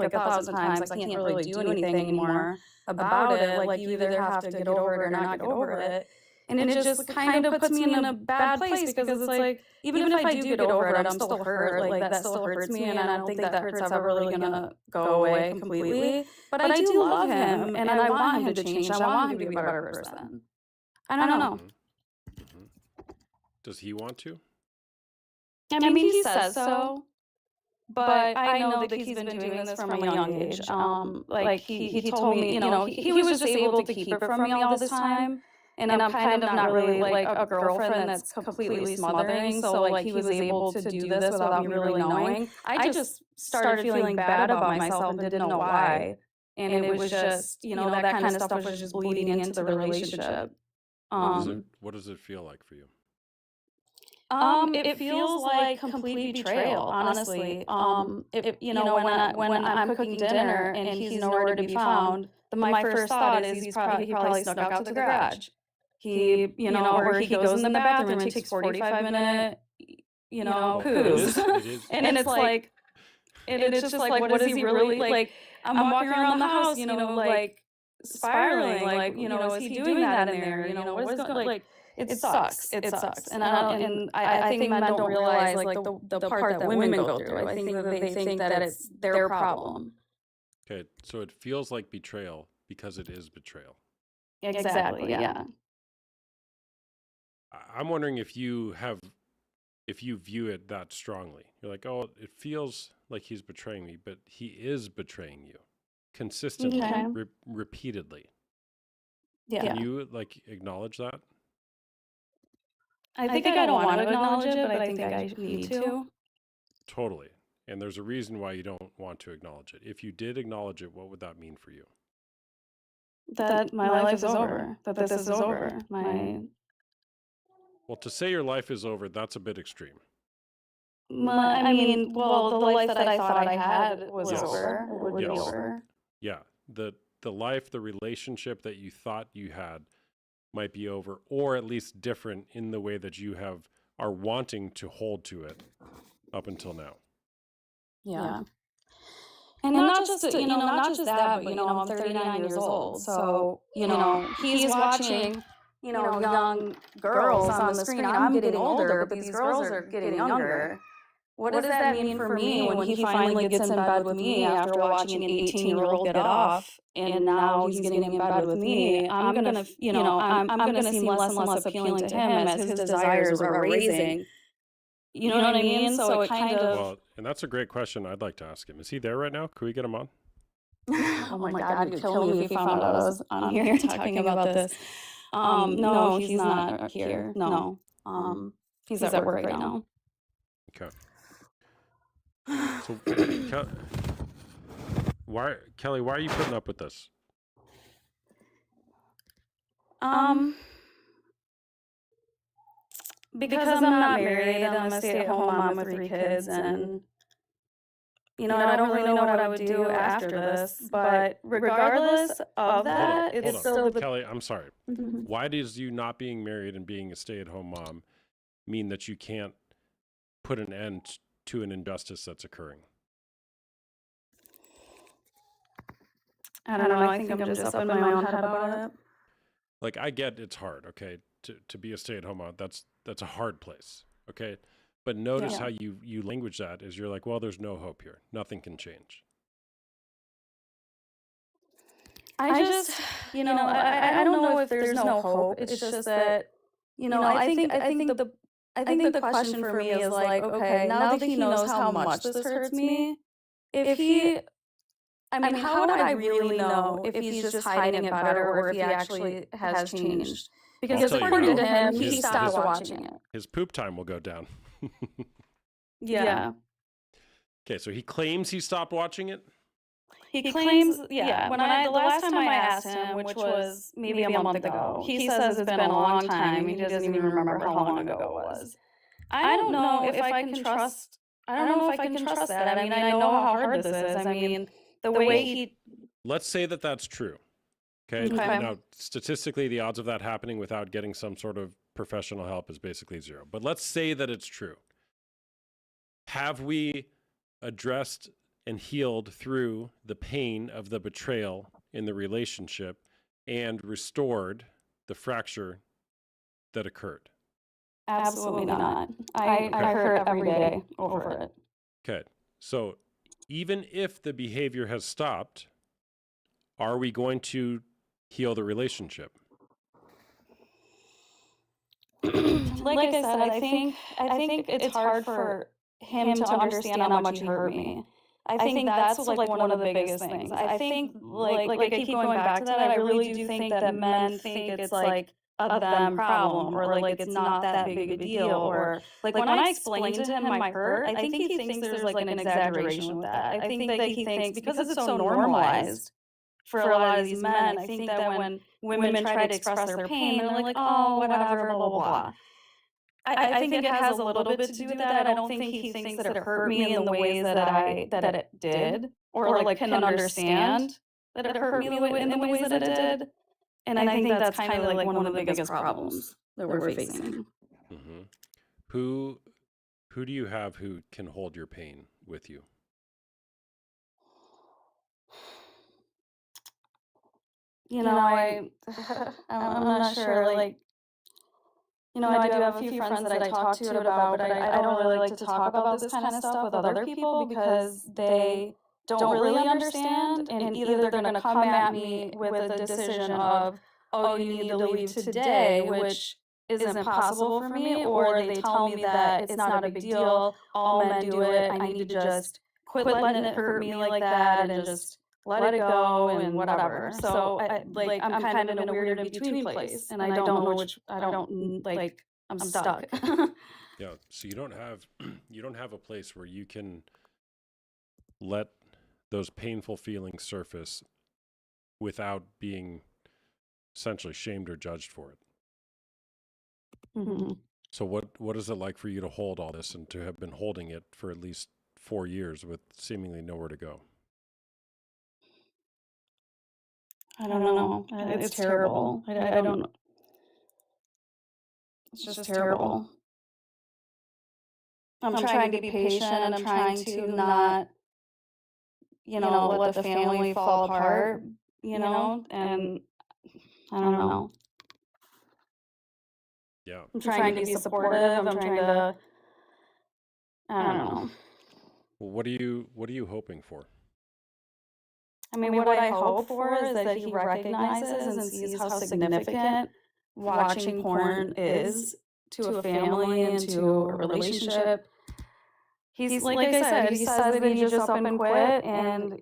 a thousand times. I can't really do anything anymore about it. Like, you either have to get over it or not get over it. And it just kind of puts me in a bad place because it's like, even if I do get over it, I'm still hurt. Like, that still hurts me, and I don't think that hurt's ever really gonna go away completely. But I do love him, and I want him to change. I want him to be a better person. I don't know. Mm-hmm. Does he want to? I mean, he says so. But I know that he's been doing this from a young age. Like, he told me, you know, he was just able to keep it from me all this time. And I'm kind of not really like a girlfriend that's completely smothering. So like, he was able to do this without me really knowing. I just started feeling bad about myself and didn't know why. And it was just, you know, that kind of stuff was just bleeding into the relationship. What does it feel like for you? It feels like complete betrayal, honestly. You know, when I'm cooking dinner and he's nowhere to be found, my first thought is he probably snuck out to the garage. He, you know, or he goes in the bathroom and takes 45-minute, you know, poos. And it's like, and it's just like, what is he really, like, I'm walking around the house, you know, like, spiraling, like, you know, is he doing that in there? You know, what is going, like, it sucks. It sucks. And I think men don't realize, like, the part that women go through. I think that they think that it's their problem. Okay, so it feels like betrayal because it is betrayal. Exactly, yeah. I'm wondering if you view it that strongly. You're like, oh, it feels like he's betraying me, but he is betraying you consistently, repeatedly. Yeah. Can you, like, acknowledge that? I think I don't want to acknowledge it, but I think I need to. Totally. And there's a reason why you don't want to acknowledge it. If you did acknowledge it, what would that mean for you? That my life is over. That this is over. Well, to say your life is over, that's a bit extreme. I mean, well, the life that I thought I had was over. Would be over. Yeah. The life, the relationship that you thought you had might be over, or at least different in the way that you are wanting to hold to it up until now. Yeah. And not just that, but, you know, I'm 39 years old. So, you know, he's watching, you know, young girls on the screen. I'm getting older, but these girls are getting younger. What does that mean for me when he finally gets in bed with me after watching an 18-year-old get off, and now he's getting in bed with me? I'm gonna seem less and less appealing to him as his desires are raising. You know what I mean? So it kind of. Well, and that's a great question. I'd like to ask him. Is he there right now? Could we get him on? Oh my God, you'd kill me if he found out I was on here talking about this. No, he's not here. No. He's at work right now. Okay. So Kelly, why are you putting up with this? Because I'm not married, I'm a stay-at-home mom with 3 kids, and I don't really know what I would do after this. But regardless of that, Hold it's on. still the. Kelly, I'm sorry. Mhm. Why does you not being married and being a stay-at-home mom mean that you can't put an end to an injustice that's occurring? I don't know. I think I'm just up in my own head about it. Like, I get it's hard, okay, to be a stay-at-home mom. That's a hard place, okay? But notice Yeah. how you language that is you're like, well, there's no hope here. Nothing can change. I just, I don't know if there's no hope. It's just that, I think the question for me is like, okay, now that he knows how much this hurts me, if he, I mean, how would I really know if he's just hiding it better or if he actually has changed? Because I'll tell you according to how. him, he stopped watching it. His poop time will go down. Yeah. Okay, so he claims he stopped watching it. He claims, yeah. When the last time I asked him, which was maybe a month ago, he says it's been a long time. He doesn't even remember how long ago it was. I don't know if I can trust. I don't know if I can trust that. I mean, I know how hard this is. I mean, the way he. Let's say that that's true. Okay. Okay. Now, statistically, the odds of that happening without getting some sort of professional help is basically 0. But let's say that it's true. Have we addressed and healed through the pain of the betrayal in the relationship and restored the fracture that occurred? Absolutely not. I hurt every day over it. Okay. So even if the behavior has stopped, are we going to heal the relationship? Like I said, I think it's hard for him to understand how much he hurt me. I think that's like one of the biggest things. I think like I keep going back to that. I really do think that men think it's like a them problem or like it's not that big of a deal or like when I explain to him my hurt, I think he thinks there's like an exaggeration with that. I think that he thinks because it's so normalized for a lot of these men, I think that when women try to express their pain, they're like, oh, whatever, blah, blah, blah. I think it has a little bit to do with that. I don't think he thinks that it hurt me in the ways that it did, or like can understand that it hurt me in the ways that it did. And I think that's kind of like one of the biggest problems that we're facing. Mm-hmm. Who do you have who can hold your pain with you? I'm not sure, like, I do have a few friends that I talk to it about, but I don't really like to talk about this kind of stuff with other people because they don't really understand, and either they're going to come at me with a decision of, oh, you need to leave today, which isn't possible for me, or they tell me that it's not a big deal, all men do it, I need to just quit letting it hurt me like that and just let it go and whatever. So I'm kind of in a weird in-between place, and I don't know which, I'm stuck. Yeah, so you don't have a place where you can let those painful feelings surface without being essentially shamed or judged for it. Mm-hmm. So what is it like for you to hold all this and to have been holding it for at least 4 years with seemingly nowhere to go? I don't know. It's terrible. I don't know. It's just terrible. I'm trying to be patient. I'm trying to not, let the family fall apart, and I don't know. Yeah. I'm trying to be supportive. I'm trying to, I don't know. Well, what are you hoping for? I mean, what I hope for is that he recognizes and sees how significant watching porn is to a family and to a relationship. He's like I said, he says that he just up and quit, and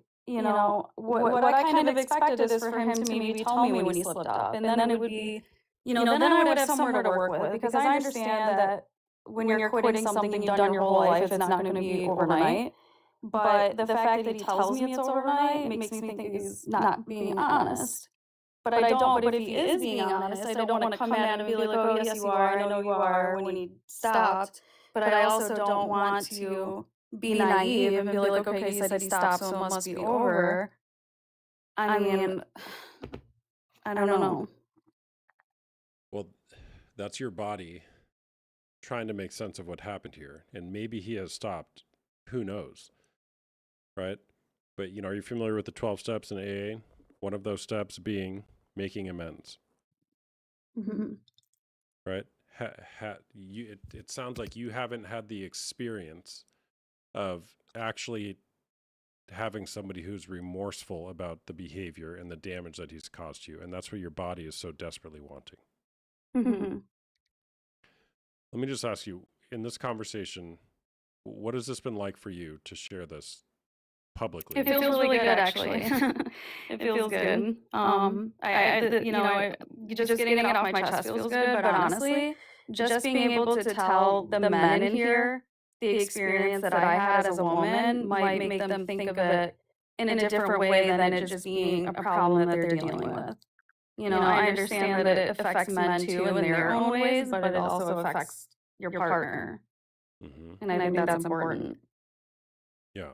what I kind of expected is for him to maybe tell me when he slipped up, and then it would be, then I would have somewhere to work with, because I understand that when you're quitting something you've done your whole life, it's not going to be overnight. But the fact that he tells me it's overnight makes me think he's not being honest. But I don't. But if he is being honest, I don't want to come at him and be like, "Oh, yes, you are. I know you are," when he stopped. But I also don't want to be naive and be like, "Okay, he said he stopped, so it must be over." I mean, I don't know. Well, that's your body trying to make sense of what happened here. And maybe he has stopped. Who knows? Right? But, are you familiar with the 12 steps in AA? One of those steps being making amends. Mm-hmm. Right? It sounds like you haven't had the experience of actually having somebody who's remorseful about the behavior and the damage that he's caused you. And that's what your body is so desperately wanting. Mm-hmm. Let me just ask you, in this conversation, what has this been like for you to share this publicly? It feels really good, actually. It feels good. Just getting it off my chest feels good, but honestly, just being able to tell the men in here the experience that I had as a woman might make them think of it in a different way than it just being a problem that they're dealing with. I understand that it affects men too in their own ways, but it also affects your partner. Mm-hmm. And I think that's important. Yeah.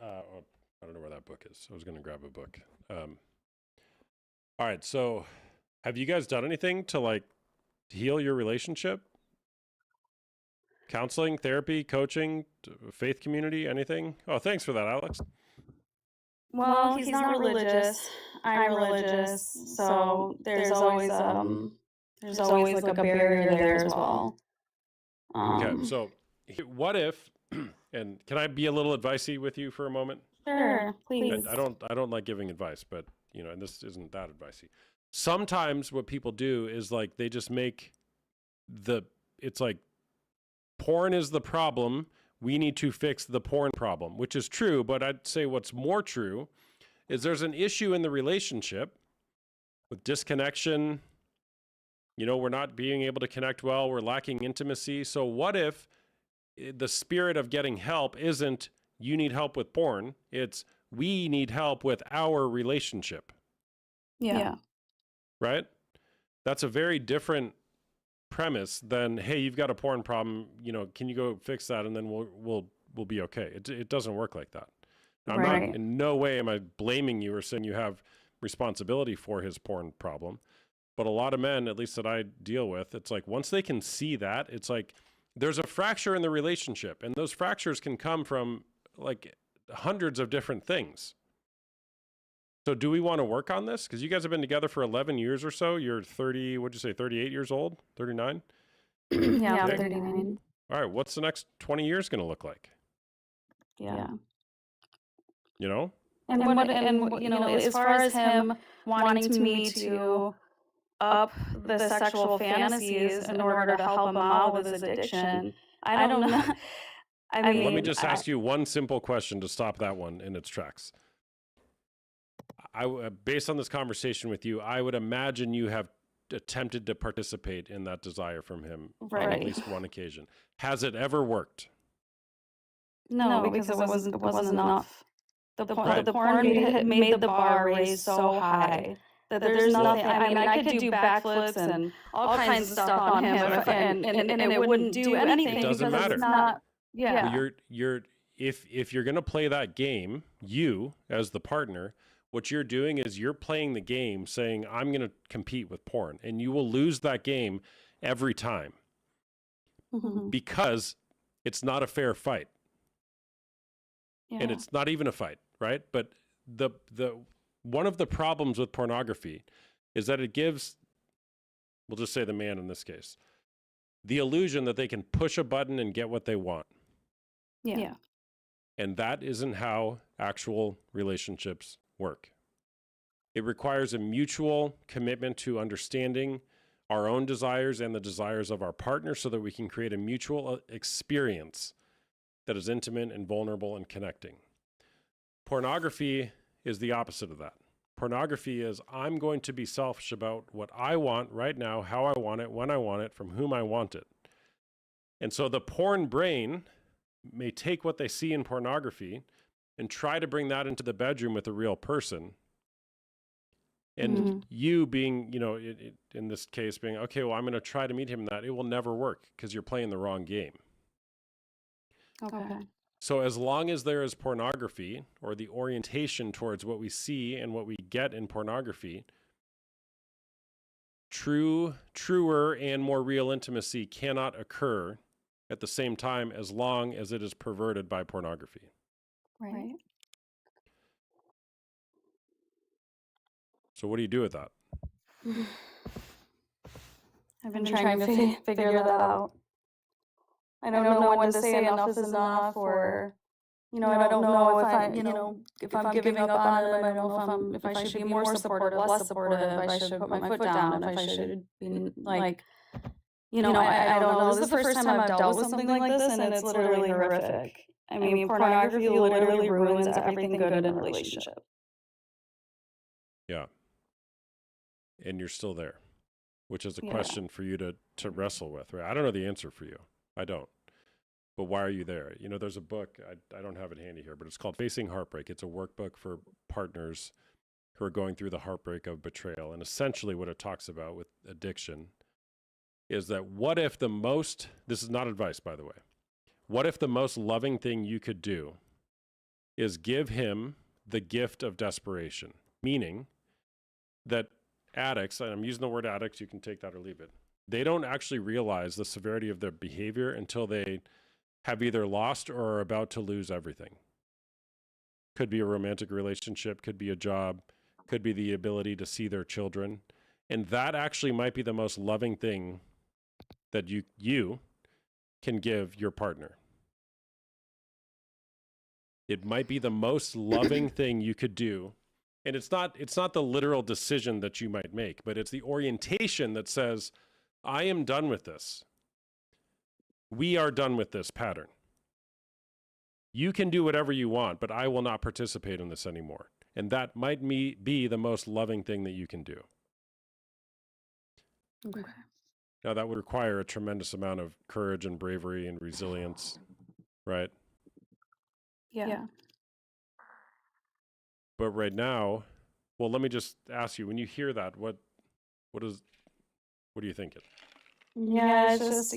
I don't know where that book is. I was going to grab a book. All right. So have you guys done anything to heal your relationship? Counseling, therapy, coaching, faith community, anything? Oh, thanks for that, Alex. Well, he's not religious. I'm religious, so there's always like a barrier there as well. Okay, so what if, and can I be a little advicey with you for a moment? Sure, please. I don't like giving advice, but and this isn't that advicey. Sometimes what people do is they just make it's like porn is the problem. We need to fix the porn problem, which is true. But I'd say what's more true is there's an issue in the relationship with disconnection. We're not being able to connect well. We're lacking intimacy. So what if the spirit of getting help isn't you need help with porn? It's we need help with our relationship. Yeah. Right? That's a very different premise than, hey, you've got a porn problem, can you go fix that and then we'll be okay. It doesn't work like that. Now, I'm not, in no way am I blaming you or saying you have responsibility for his porn problem, but a lot of men, at least that I deal with, it's like once they can see that, it's like there's a fracture in the relationship, and those fractures can come from hundreds of different things. So do we want to work on this? Because you guys have been together for 11 years or so. You're 30, what'd you say, 38 years old? 39? Yeah, 39. All right, what's the next 20 years going to look like? Yeah. And as far as him wanting me to up the sexual fantasies in order to help him out with his addiction, I don't know. I mean, let me just ask you one simple question to stop that one in its tracks. Based on this conversation with you, I would imagine you have attempted to participate in that desire from him on at least one occasion. Has it ever worked? No, because it wasn't enough. The porn made the bar raised so high that there's nothing. I mean, I could do backflips and all kinds of stuff on him, and it wouldn't do anything. It doesn't matter. It's not. Yeah. If you're going to play that game, you as the partner, what you're doing is you're playing the game saying, I'm going to compete with porn, and you will lose that game every time because it's not a fair fight. Yeah. And it's not even a fight, right? But the one of the problems with pornography is that it gives, we'll just say the man in this case, the illusion that they can push a button and get what they want. Yeah. And that isn't how actual relationships work. It requires a mutual commitment to understanding our own desires and the desires of our partner so that we can create a mutual experience that is intimate and vulnerable and connecting. Pornography is the opposite of that. Pornography is I'm going to be selfish about what I want right now, how I want it, when I want it, from whom I want it. And so the porn brain may take what they see in pornography and try to bring that into the bedroom with a real person. And you being, in this case being, okay, well, I'm going to try to meet him in that. It will never work because you're playing the wrong game. Okay. So as long as there is pornography or the orientation towards what we see and what we get in pornography, truer and more real intimacy cannot occur at the same time as long as it is perverted by pornography. Right. So what do you do with that? I've been trying to figure that out. I don't know when to say enough is enough, or, I don't know if if I'm giving up on him. I don't know if I should be more supportive, less supportive, if I should put my foot down, if I should be like, I don't know. This is the first time I've dealt with something like this, and it's literally horrific. I mean, pornography literally ruins everything good in a relationship. Yeah. And you're still there, which is a question for you to wrestle with, right? I don't know the answer for you. I don't. But why are you there? There's a book, I don't have it handy here, but it's called Facing Heartbreak. It's a workbook for partners who are going through the heartbreak of betrayal. And essentially what it talks about with addiction is that this is not advice, by the way. What if the most loving thing you could do is give him the gift of desperation? Meaning that addicts, and I'm using the word addicts, you can take that or leave it, they don't actually realize the severity of their behavior until they have either lost or are about to lose everything. Could be a romantic relationship, could be a job, could be the ability to see their children. And that actually might be the most loving thing that you can give your partner. It might be the most loving thing you could do. And it's not the literal decision that you might make, but it's the orientation that says, I am done with this. We are done with this pattern. You can do whatever you want, but I will not participate in this anymore. And that might be the most loving thing that you can do. Okay. Now, that would require a tremendous amount of courage and bravery and resilience, right? Yeah. But right now, well, let me just ask you, when you hear that, what are you thinking? Yeah, it's just,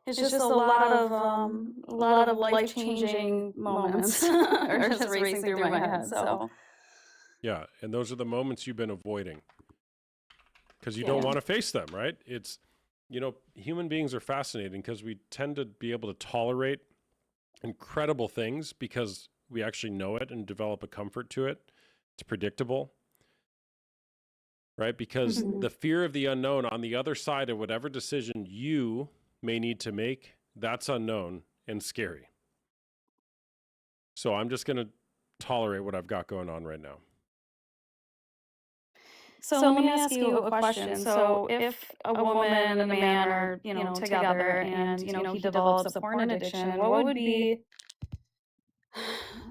it's just a lot of life-changing moments are just racing through my head. So yeah, and those are the moments you've been avoiding because you don't want to face them, right? It's, human beings are fascinating because we tend to be able to tolerate incredible things because we actually know it and develop a comfort to it. It's predictable, right? Because the fear of the unknown on the other side of whatever decision you may need to make, that's unknown and scary. So I'm just going to tolerate what I've got going on right now. So let me ask you a question. So if a woman and a man are, together and, he develops a porn addiction, what would be,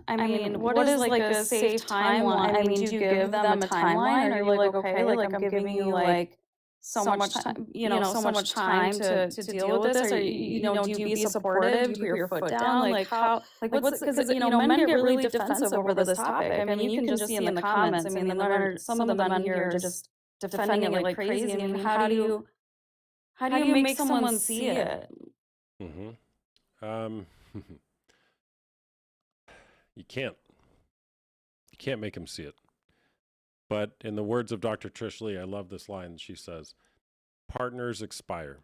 what is like a safe timeline? I mean, do you give them a timeline? Or are you like, okay, like I'm giving you like so much time, so much time to deal with this? Or, do you be supportive? Do you put your foot down? Like how, like what's, because, men get really defensive over this topic. I mean, you can just see in the comments. I mean, some of the men here are just defending it like crazy. I mean, how do you make someone see it? Mm-hmm. You can't make them see it. But in the words of Dr. Trish Lee, I love this line. She says, partners expire.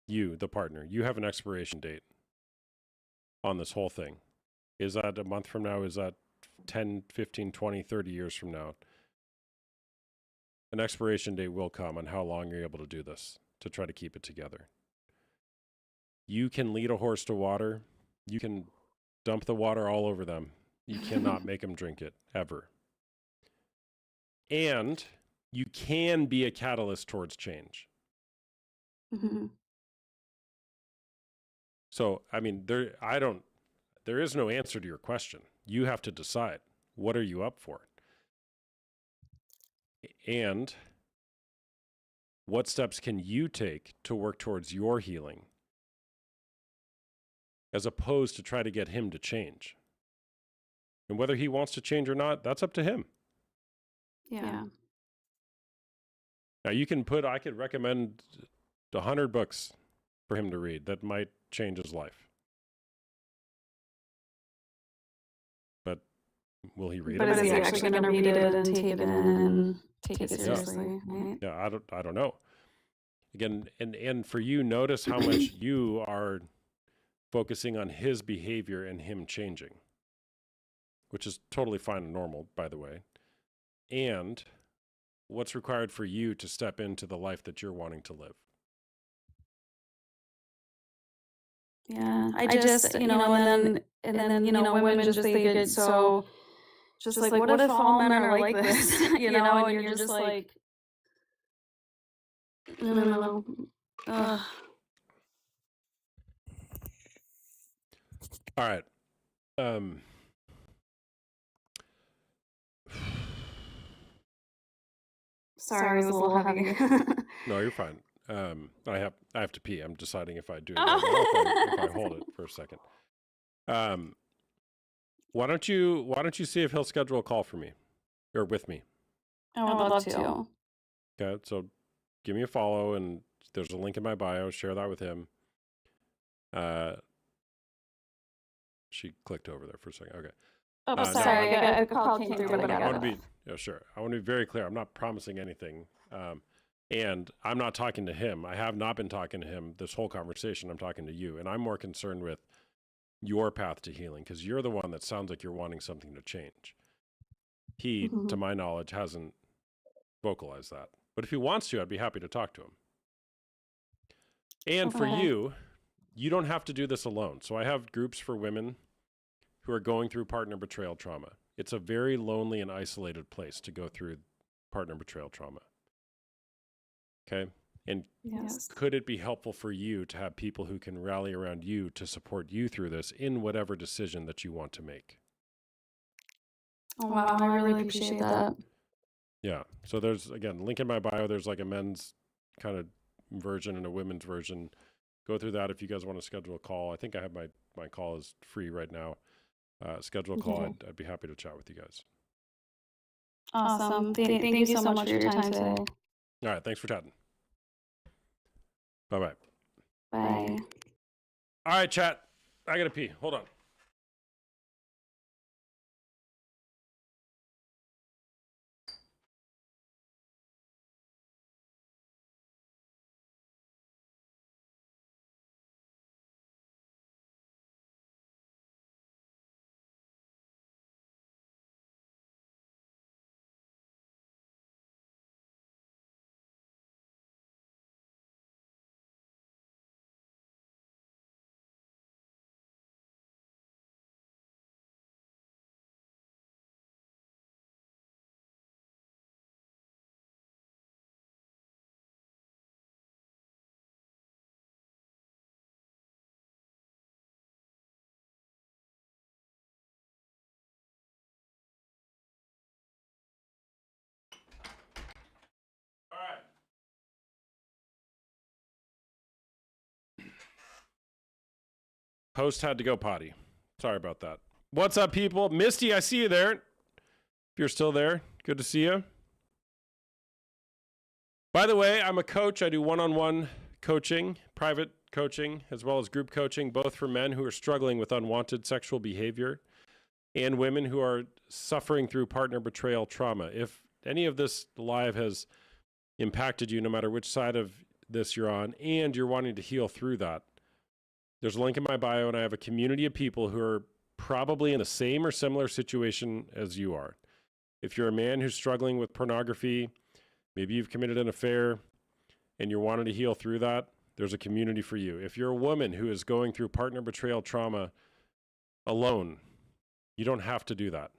You, the partner, you have an expiration date on this whole thing. Is that a month from now? Is that 10, 15, 20, 30 years from now? An expiration date will come on how long you're able to do this to try to keep it together. You can lead a horse to water. You can dump the water all over them. You cannot make them drink it, ever. And you can be a catalyst towards change. Mm-hmm. So, I mean, there is no answer to your question. You have to decide, what are you up for? And what steps can you take to work towards your healing, as opposed to try to get him to change? And whether he wants to change or not, that's up to him. Yeah. Now I could recommend 100 books for him to read that might change his life. But will he read But them? is he actually going to read it and take it in and take it seriously? Right? Yeah, I don't know. Again, and for you, notice how much you are focusing on his behavior and him changing, which is totally fine and normal, by the way. And what's required for you to step into the life that you're wanting to live. Yeah, I just, and then, women just, they get so, just like, what if all men are like this, and you're just like, I don't know. All right. Sorry, it was a little heavy. No, you're fine. I have to pee. I'm deciding if I do it right now, if I hold it for a second. Why don't you see if he'll schedule a call for me or with me? I would love to. Okay, so give me a follow, and there's a link in my bio. Share that with him. She clicked over there for a second. Okay. Oh, sorry. A call came through, but I got it. Sure. I want to be very clear. I'm not promising anything. And I'm not talking to him. I have not been talking to him this whole conversation. I'm talking to you. And I'm more concerned with your path to healing, because you're the one that sounds like you're wanting something to change. He, to my knowledge, hasn't vocalized that. But if he wants to, I'd be happy to talk to him. And for you, you don't have to do this alone. So I have groups for women who are going through partner betrayal trauma. It's a very lonely and isolated place to go through partner betrayal trauma. Okay? And could it be helpful for you to have people who can rally around you to support you through this in whatever decision that you want to make? Oh, wow. I really appreciate that. Yeah. So there's, again, link in my bio. There's like a men's kind of version and a women's version. Go through that if you guys want to schedule a call. I think I have my call is free right now. Schedule a call. I'd be happy to chat with you guys. Awesome. Thank you so much for your time today. All right. Thanks for chatting. Bye-bye. Bye. All right, chat. I got to pee. Hold on. All right. Host had to go potty. Sorry about that. What's up, people? Misty, I see you there. If you're still there, good to see you. By the way, I'm a coach. I do one-on-one coaching, private coaching, as well as group coaching, both for men who are struggling with unwanted sexual behavior and women who are suffering through partner betrayal trauma. If any of this live has impacted you, no matter which side of this you're on, and you're wanting to heal through that, there's a link in my bio, and I have a community of people who are probably in the same or similar situation as you are. If you're a man who's struggling with pornography, maybe you've committed an affair and you're wanting to heal through that, there's a community for you. If you're a woman who is going through partner betrayal trauma alone, you don't have to do that.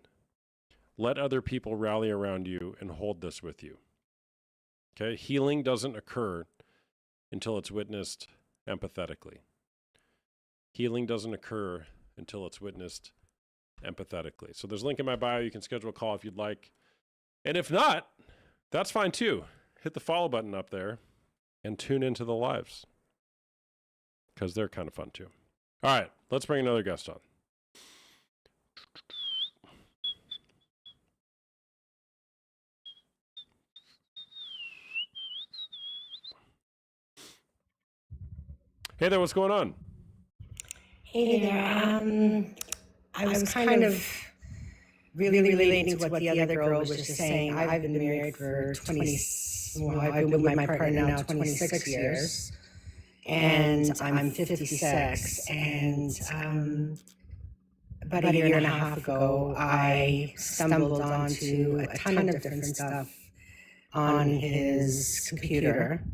Let other people rally around you and hold this with you. Okay? Healing doesn't occur until it's witnessed empathetically. Healing doesn't occur until it's witnessed empathetically. So there's a link in my bio. You can schedule a call if you'd like. And if not, that's fine too. Hit the follow button up there and tune into the lives because they're kind of fun too. All right, let's bring another guest on. Hey there, what's going on? Hey there. I was kind of really relating to what the other girl was just saying. I've been married for I've been with my partner now 26 years, and I'm 56. And about a year and a half ago, I stumbled onto a ton of different stuff on his computer.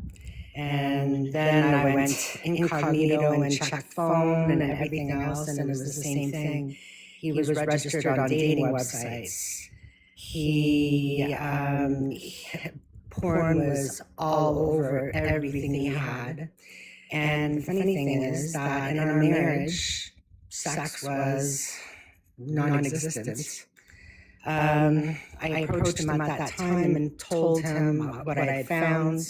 And then I went incognito and checked phone and everything else, and it was the same thing. He was registered on dating websites. Porn was all over everything he had. And the funny thing is that in our marriage, sex was non-existent. I approached him at that time and told him what I had found.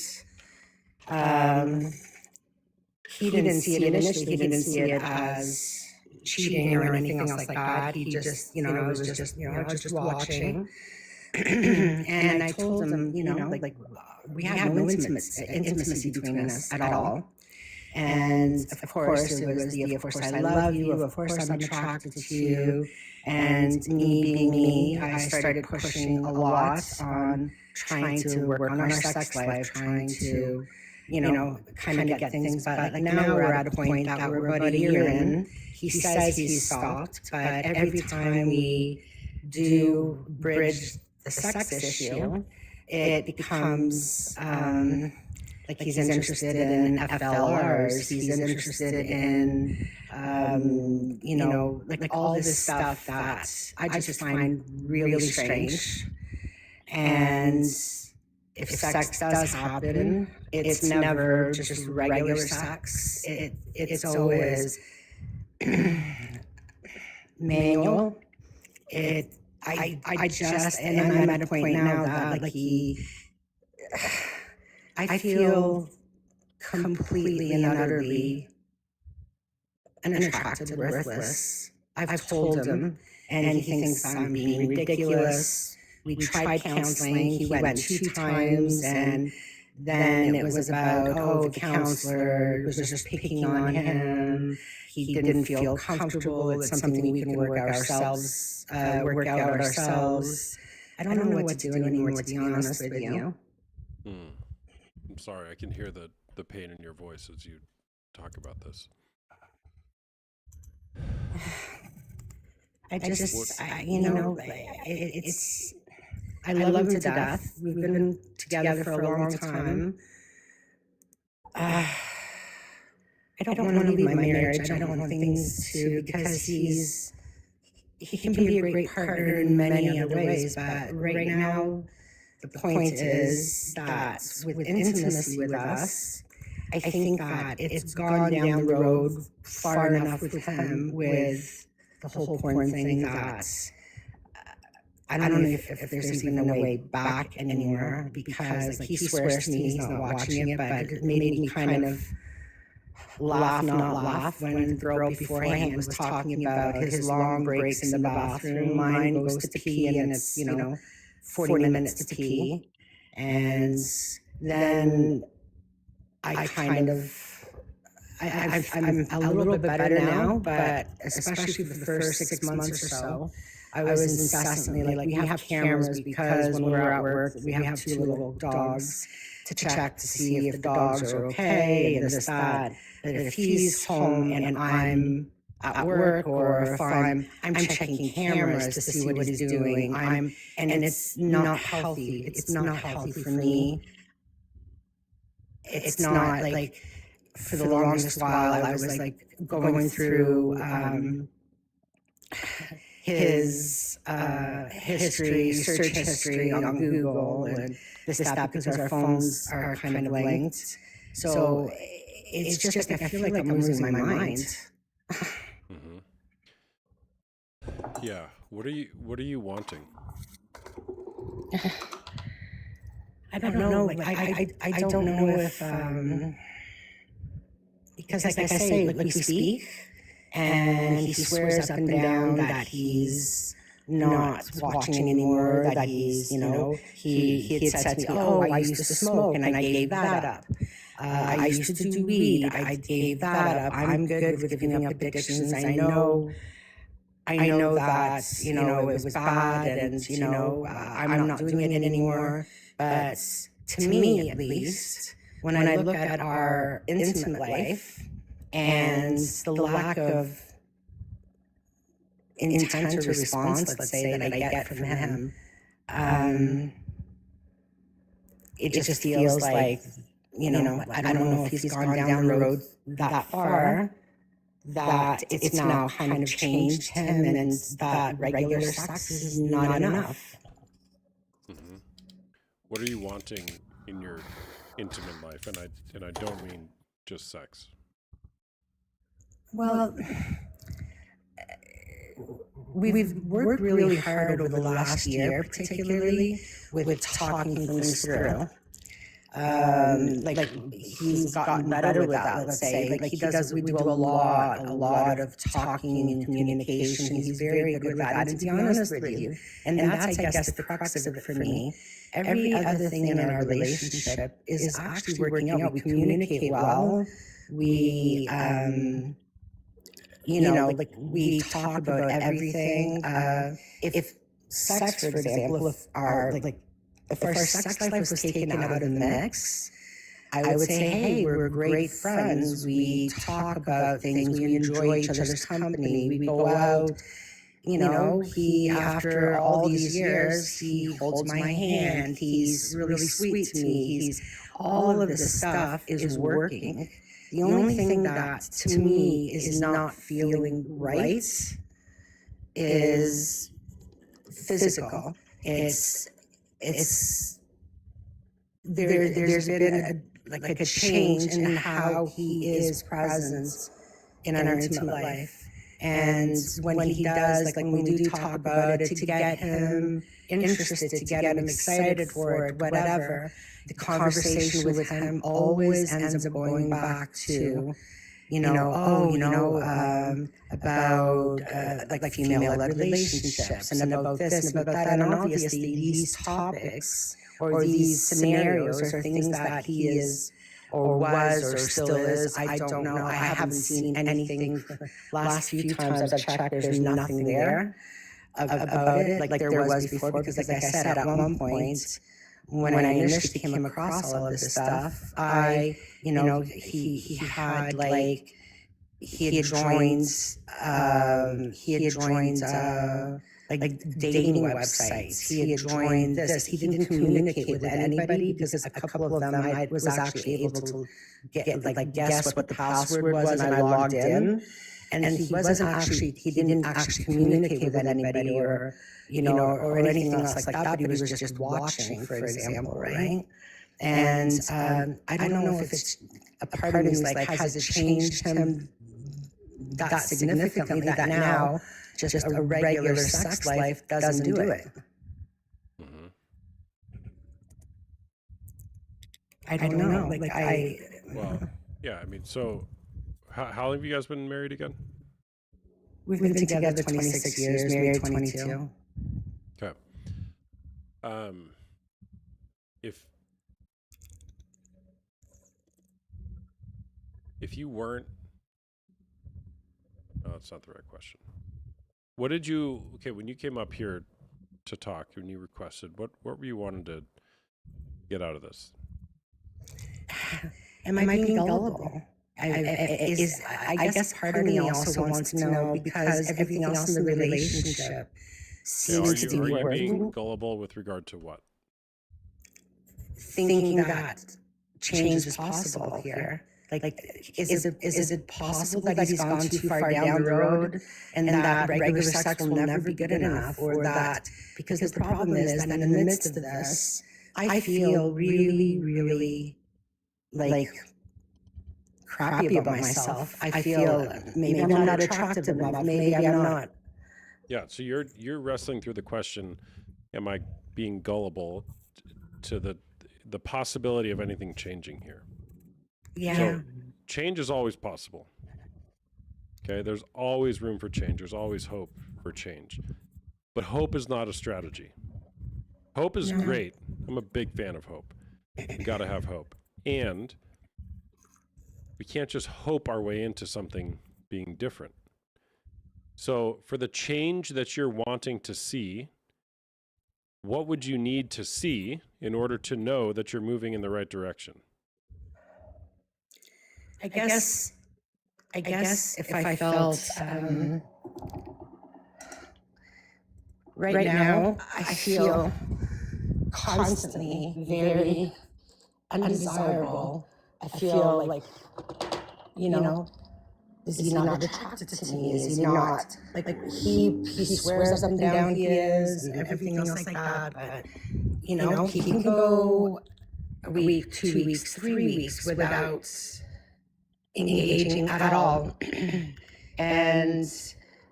He didn't see it initially. He didn't see it as cheating or anything else like that. He just, it was just, just watching. And I told him, like we had no intimacy between us at all. And of course, it was of course, I love you. Of course, I'm attracted to you. And me being me, I started pushing a lot on trying to work on our sex life, trying to kind of get things, but like now we're at a point that we're about a year in. He says he's stopped, but every time we do bridge the sex issue, it becomes like he's interested in FLRs, he's interested in, like all this stuff that I just find really strange. And if sex does happen, it's never just regular sex. It's always manual. I just, and I'm at a point now that like I feel completely and utterly unattracted, worthless. I've told him, and he thinks I'm being ridiculous. We tried counseling. He went 2 times, and then it was about, the counselor was just picking on him. He didn't feel comfortable. It's something we can work out ourselves. I don't know what to do anymore, to be honest with you. I'm sorry. I can hear the pain in your voice as you talk about this. I love him to death. We've been together for a long time. I don't want to leave my marriage. I don't want things to, because he can be a great partner in many other ways. But right now, the point is that with intimacy with us, I think that it's gone down the road far enough with him with the whole porn thing that I don't know if there's even a way back anymore, because like he swears to me he's not watching it, but it made me kind of laugh, not laugh, when the girl beforehand was talking about his long breaks in the bathroom. Mine goes to pee, and it's 40 minutes to pee, and then I'm a little bit better now, but especially for the first 6 months or so, I was incessantly like, we have cameras because when we're at work, we have 2 little dogs to check to see if the dogs are okay and this, that. But if he's home and I'm at work, or if I'm checking cameras to see what he's doing, and it's not healthy. It's not healthy for me. It's not like, for the longest while, I was like going through his search history on Google and this, that, because our phones are kind of linked. So it's just like I feel like I'm losing my mind. Mm-hmm. Yeah. What are you wanting? I don't know. Like, I don't know if, because like I say, like we speak, and he swears up and down that he's not watching anymore, that he's, he had said to me, oh, I used to smoke and I gave that up. I used to do weed, I gave that up. I'm good with giving up addictions. I know that, it was bad and, I'm not doing it anymore. But to me, at least, when I look at our intimate life and the lack of intent or response, let's say, that I get from him, it just feels like, I don't know if he's gone down the road that far, that it's now kind of changed him and that regular sex is not enough. Mm-hmm. What are you wanting in your intimate life? And I don't mean just sex. Well, we've worked really hard over the last year, particularly with talking things through. Like he's gotten better with that, let's say. Like we do a lot of talking and communication. He's very good with that. And to be honest with you, and that's, I guess, the crux of it for me. Every other thing in our relationship is actually working out. We communicate well. We, like we talk about everything. If sex, for example, if our sex life was taken out of the mix, I would say, hey, we're great friends. We talk about things. We enjoy each other's company. We go out. He, after all these years, he holds my hand. He's really sweet to me. All of this stuff is working. The only thing that, to me, is not feeling right is physical. There's been a change in how he is present in our intimate life. And when he does, when we do talk about it, to get him interested, to get him excited for it, whatever, the conversation with him always ends up going back to, about female-led relationships and about this and about that. And obviously these topics or these scenarios are things that he is or was or still is. I don't know. I haven't seen anything the last few times I've checked. There's nothing there about it like there was before, because like I said, at one point, when I initially came across all of this stuff, he had joined dating websites. He had joined this. He didn't communicate with anybody because a couple of them I was actually able to guess what the password was, and I logged in. And he didn't actually communicate with anybody or anything else like that, but he was just watching, for example, right? And I don't know if it's a part of me is has it changed him that significantly that now just a regular sex life doesn't do it. Mm-hmm. I don't know. Well, yeah. I mean, so how long have you guys been married again? We've been together 26 years, married 22. Okay. If you weren't, no, that's not the right question. What did you, when you came up here to talk, when you requested, what were you wanting to get out of this? Am I being gullible? I guess part of me also wants to know, because everything else in the relationship seems to be working. Are you being working. gullible with regard to what? Thinking that change is possible here. Is it possible that he's gone too far down the road and that regular sex will never be good enough, or that, because the problem is that in the midst of this, I feel really, really crappy about myself. I feel maybe I'm not attractive enough. Maybe I'm not. Yeah. So you're wrestling through the question: am I being gullible to the possibility of anything changing here. Yeah. So change is always possible. Okay, there's always room for change. There's always hope for change. But hope is not a strategy. Hope is great. I'm a big fan of hope. We got to have hope. And we can't just hope our way into something being different. So for the change that you're wanting to see, what would you need to see in order to know that you're moving in the right direction? I guess if I felt right now, I feel constantly very undesirable. I feel like, is he not attracted to me? Is he not? Like he swears up and down he is and everything else like that. But, he can go a week, 2 weeks, 3 weeks without engaging at all. And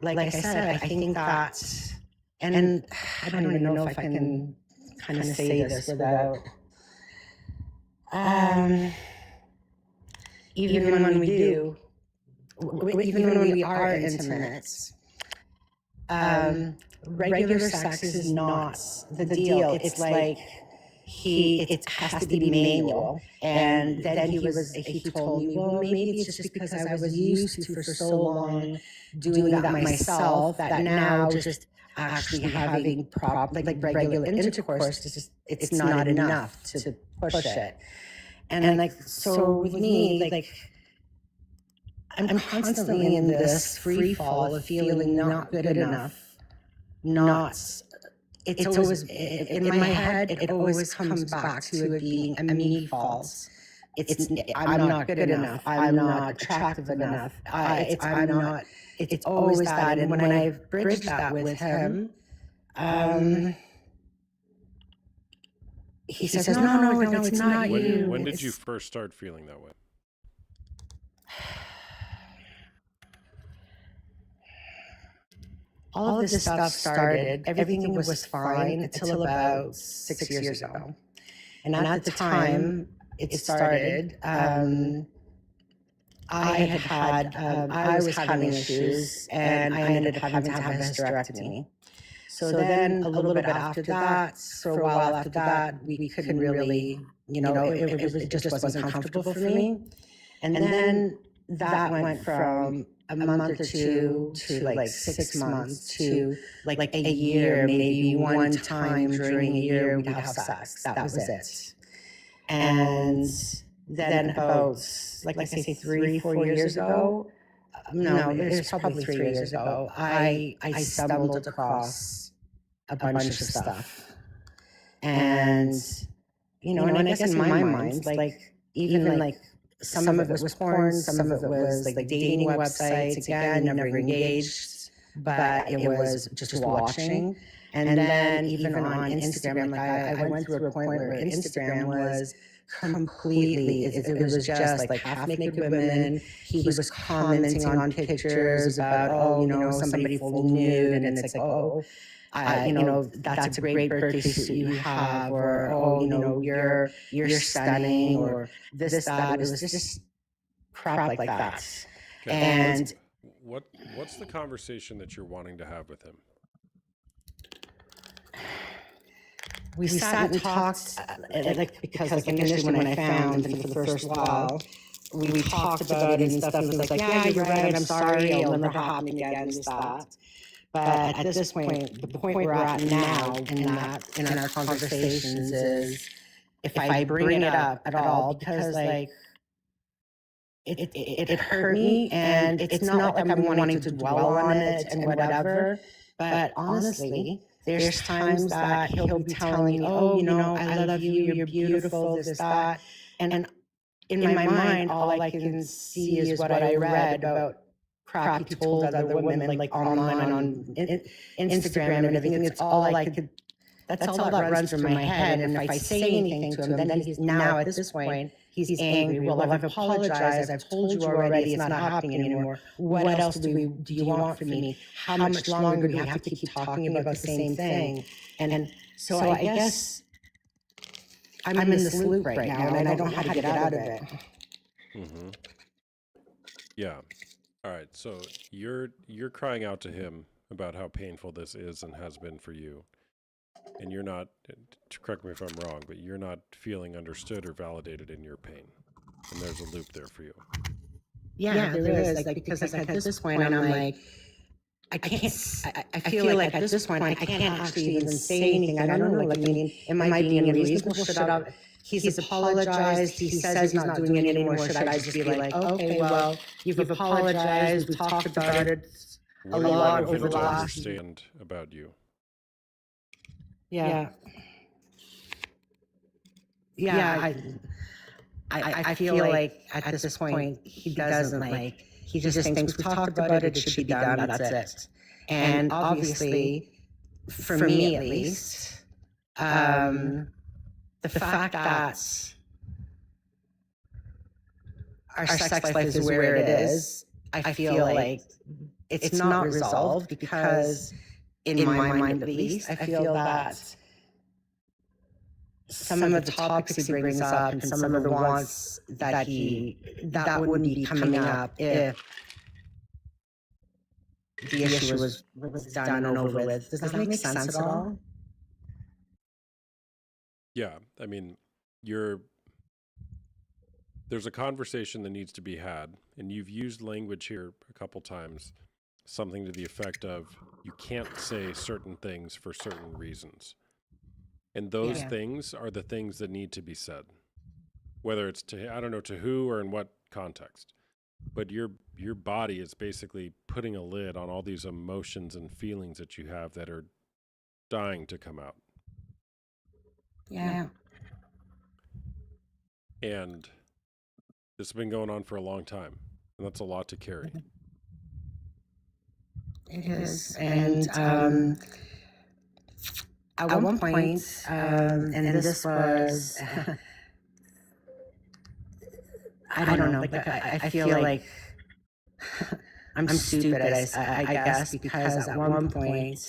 like I said, I think that, and I don't even know if I can kind of say this without, even when we are intimate, regular sex is not the deal. It's like it has to be manual. And then he told me, well, maybe it's just because I was used to for so long doing that myself that now just actually having regular intercourse is just, it's not enough to push it. And like, so with me, like, I'm constantly in this free fall of feeling not good enough, it's always, in my head, it always comes back to it being a me fault. I'm not good enough, I'm not attractive enough, it's always that. And when I've bridged that with him, he says, no, it's not you. When did you first start feeling that way? All of this stuff started, everything was fine until about 6 years ago. And at the time it started, I was having issues and I ended up having to have a hysterectomy. So then a little bit after that, for a while after that, we couldn't really, it just wasn't comfortable for me. And then that went from a month or two to like 6 months to like a year, maybe one time during a year we'd have sex. That was it. And then about, like I say, 3-4 years ago, no, it was probably 3 years ago, I stumbled across a bunch of stuff. And, and I guess in my mind, like, even like, some of it was porn, some of it was like dating websites, again, never engaged, but it was just watching. And then even on Instagram, like I went through a point where Instagram was completely, it was just like half naked women. He was commenting on pictures about, somebody fully nude, and it's like, that's a great birthday suit you have, or you're stunning, or this, that. It was just crap like that. Okay. And what's the conversation that you're wanting to have with him? We sat and talked, because initially when I found him for the first while, we talked about it and stuff, and it was like, yeah, you're right, I'm sorry, it'll never happen again, this, that. But at this point, the point we're at now in our conversations is, if I bring it up at all, because like it hurt me, and it's not like I'm wanting to dwell on it and whatever, but honestly, there's times that he'll be telling me, I love you, you're beautiful, this, that, and in my mind, all I can see is what I read about crap he told other women, like online on Instagram and everything. It's all I could, that's all that runs through my head. And if I say anything to him, then he's now at this point, he's angry. Well, I've apologized, I've told you already, it's not happening anymore. What else do you want from me? How much longer do we have to keep talking about the same thing? And so I guess I'm in this loop right now, and I don't know how to get out of it. Mm-hmm. Yeah. All right. So you're crying out to him about how painful this is and has been for you. And you're not, correct me if I'm wrong, but you're not feeling understood or validated in your pain. And there's a loop there for you. Yeah, there is. Like, because at this point, I'm like, I feel like at this point, I can't actually even say anything. I don't know. Like, I mean, am I being unreasonable? He's apologized. He says he's not doing it anymore. Should I just be like, okay, well, you've apologized. We've talked about it a lot over the last. Understand about you. Yeah. I feel like at this point, he doesn't like, he just thinks we've talked about it, it should be done, that's it. And obviously, for me at least, the fact that our sex life is where it is, I feel like it's not resolved because, in my mind at least, I feel that some of the topics he brings up and some of the wants that wouldn't be coming up if the issue was done and over with. Does that make sense at all? Yeah. I mean, there's a conversation that needs to be had, and you've used language here a couple times, something to the effect of you can't say certain things for certain reasons. And those things are the things that need to be said, whether it's to, I don't know, to who or in what context. But your body is basically putting a lid on all these emotions and feelings that you have that are dying to come out. Yeah. And this has been going on for a long time, and that's a lot to carry. It is. And at one point, and this was, I don't know, like I feel like I'm stupid, I guess, because at one point,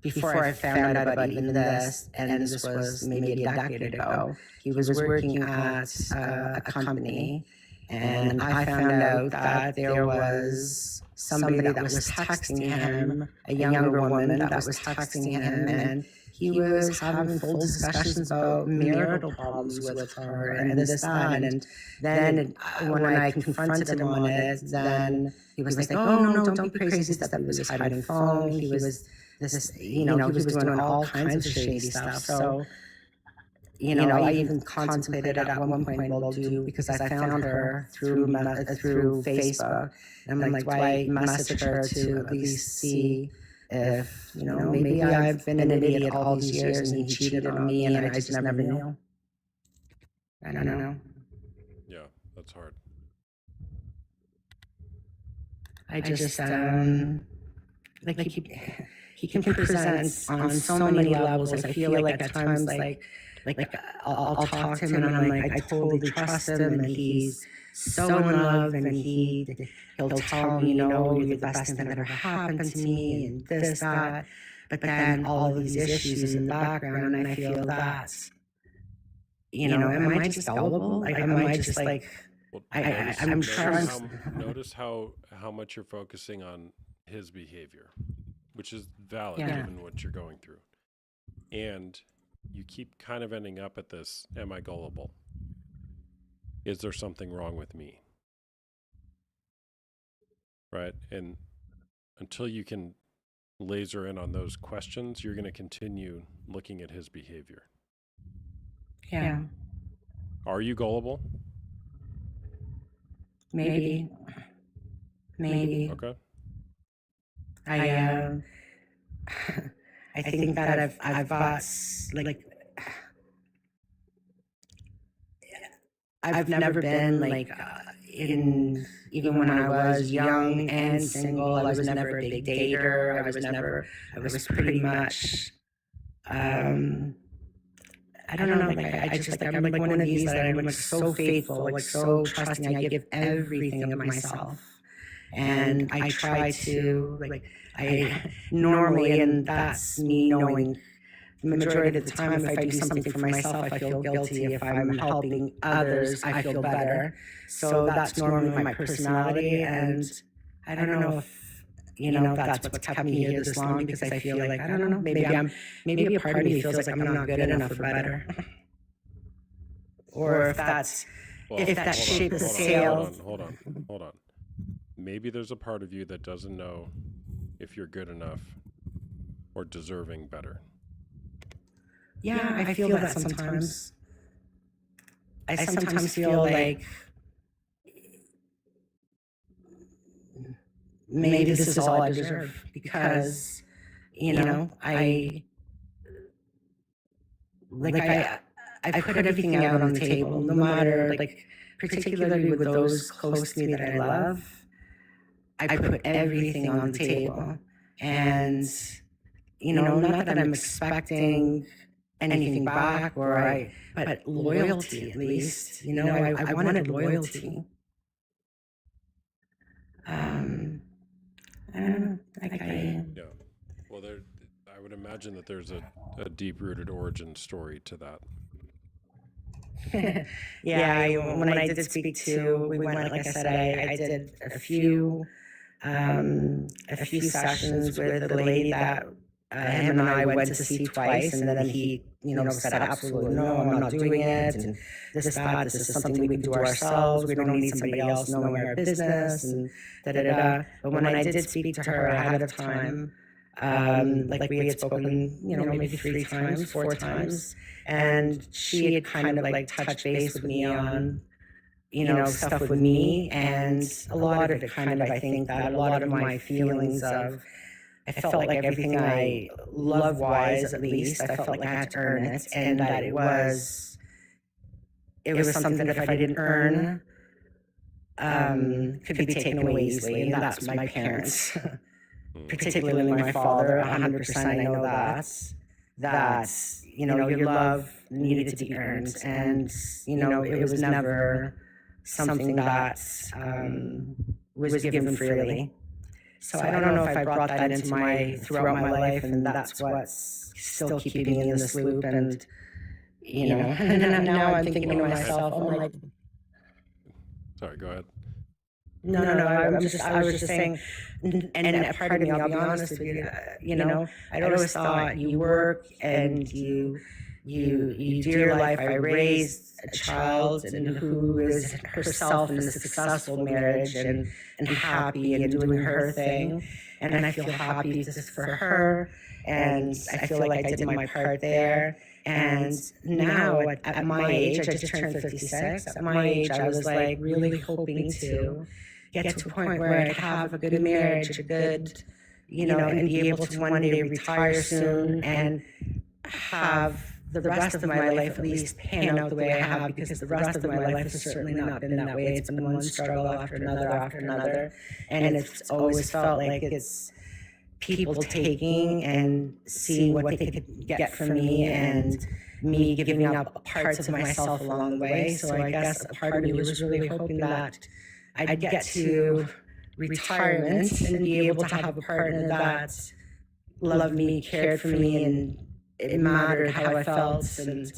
before I found out about even this, and this was maybe a decade ago, he was working at a company, and I found out that there was somebody that was texting him, a younger woman that was texting him, and he was having full discussions about marital problems with her and this, that. And then when I confronted him on it, then he was like, oh, no, don't be crazy. That he was hiding phone. He was this, he was doing all kinds of shady stuff. So, I even contemplated at one point, well, because I found her through Facebook. And I'm like, do I message her to at least see if, maybe I've been an idiot all these years and he cheated on me and I just never knew. I don't know. Yeah, that's hard. I just, like he can present on so many levels. I feel like at times, like I'll talk to him and I'm like, I totally trust him and he's so in love and he'll tell me, you're the best thing that ever happened to me and this, that. But then all of these issues in the background, and I feel that, am I just gullible? Like, am I just like, Well, I'm sure notice how much you're focusing on his behavior, which is valid given what you're going through. And you keep kind of ending up at this, am I gullible? Is there something wrong with me? Right? And until you can laser in on those questions, you're going to continue looking at his behavior. Yeah. Are you gullible? Maybe. Okay. I think that I've got I've never been in, even when I was young and single, I was never a big dater. I was pretty much, I don't know, I just I'm like one of these that I'm like so faithful, like so trusting. I give everything of myself. And I try to, I normally, and that's me knowing the majority of the time, if I do something for myself, I feel guilty. If I'm helping others, I feel better. So that's normally my personality, and I don't know if, that's what's kept me here this long, because I feel like, I don't know, maybe a part of me feels like I'm not good enough for better. Or if that's, if that shape the scale. Hold on. Maybe there's a part of you that doesn't know if you're good enough or deserving better. Yeah, I feel that sometimes. I sometimes feel like maybe this is all I deserve, because, I put everything out on the table, no matter, particularly with those close to me that I love. I put everything on the table, and, not that I'm expecting anything back, but loyalty at least. I wanted loyalty. I don't know. Yeah. Well, I would imagine that there's a deep-rooted origin story to that. When I did speak to, we went, like I said, I did a few sessions with the lady that him and I went to see twice, and then he, said, absolutely no, I'm not doing it, and this is something we can do ourselves. We don't need somebody else knowing our business, and da-da-da-da. But when I did speak to her ahead of time, we had spoken, maybe 3 times, 4 times, and she had kind of touched base with me on, stuff with me, and a lot of it kind of, I think that a lot of my feelings of, I felt like everything I love-wise, at least, I felt like I had to earn it, and that it was something that if I didn't earn, could be taken away easily, and that's my parents. Particularly my father, 100%, I know that, your love needed to be earned, and, it was never something that was given freely. So I don't know if I brought that into throughout my life, and that's what's still keeping me in this loop, and, and now I'm thinking to myself, oh my. Sorry, go ahead. No, I was just saying, and a part of me, I'll be honest with you, I always thought you work and you do your life. I raised a child and who is herself in a successful marriage and happy and doing her thing, and I feel happy just for her, and I feel like I did my part there. And now at my age, I just turned 56. At my age, I was really hoping to get to a point where I'd have a good marriage, a good, and be able to one day retire soon and have the rest of my life at least pan out the way I have, because the rest of my life has certainly not been that way. It's been one struggle after another, and it's always felt like it's people taking and seeing what they could get from me, and me giving up parts of myself along the way. So I guess a part of me was really hoping that I'd get to retirement and be able to have a partner that loved me, cared for me, and it mattered how I felt, and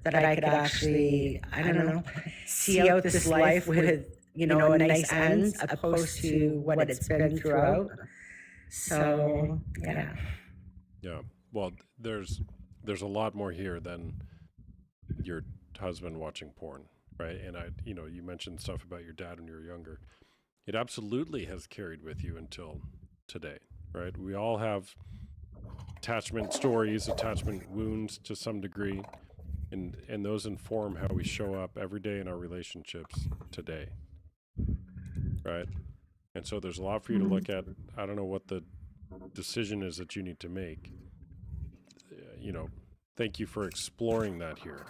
that I could actually, I don't know, see out this life with, a nice end, opposed to what it's been throughout. So, yeah. Yeah. Well, there's a lot more here than your husband watching porn, right? And you mentioned stuff about your dad when you were younger. It absolutely has carried with you until today, right? We all have attachment stories, attachment wounds to some degree, and those inform how we show up every day in our relationships today, right? And so there's a lot for you to look at. I don't know what the decision is that you need to make. Thank you for exploring that here.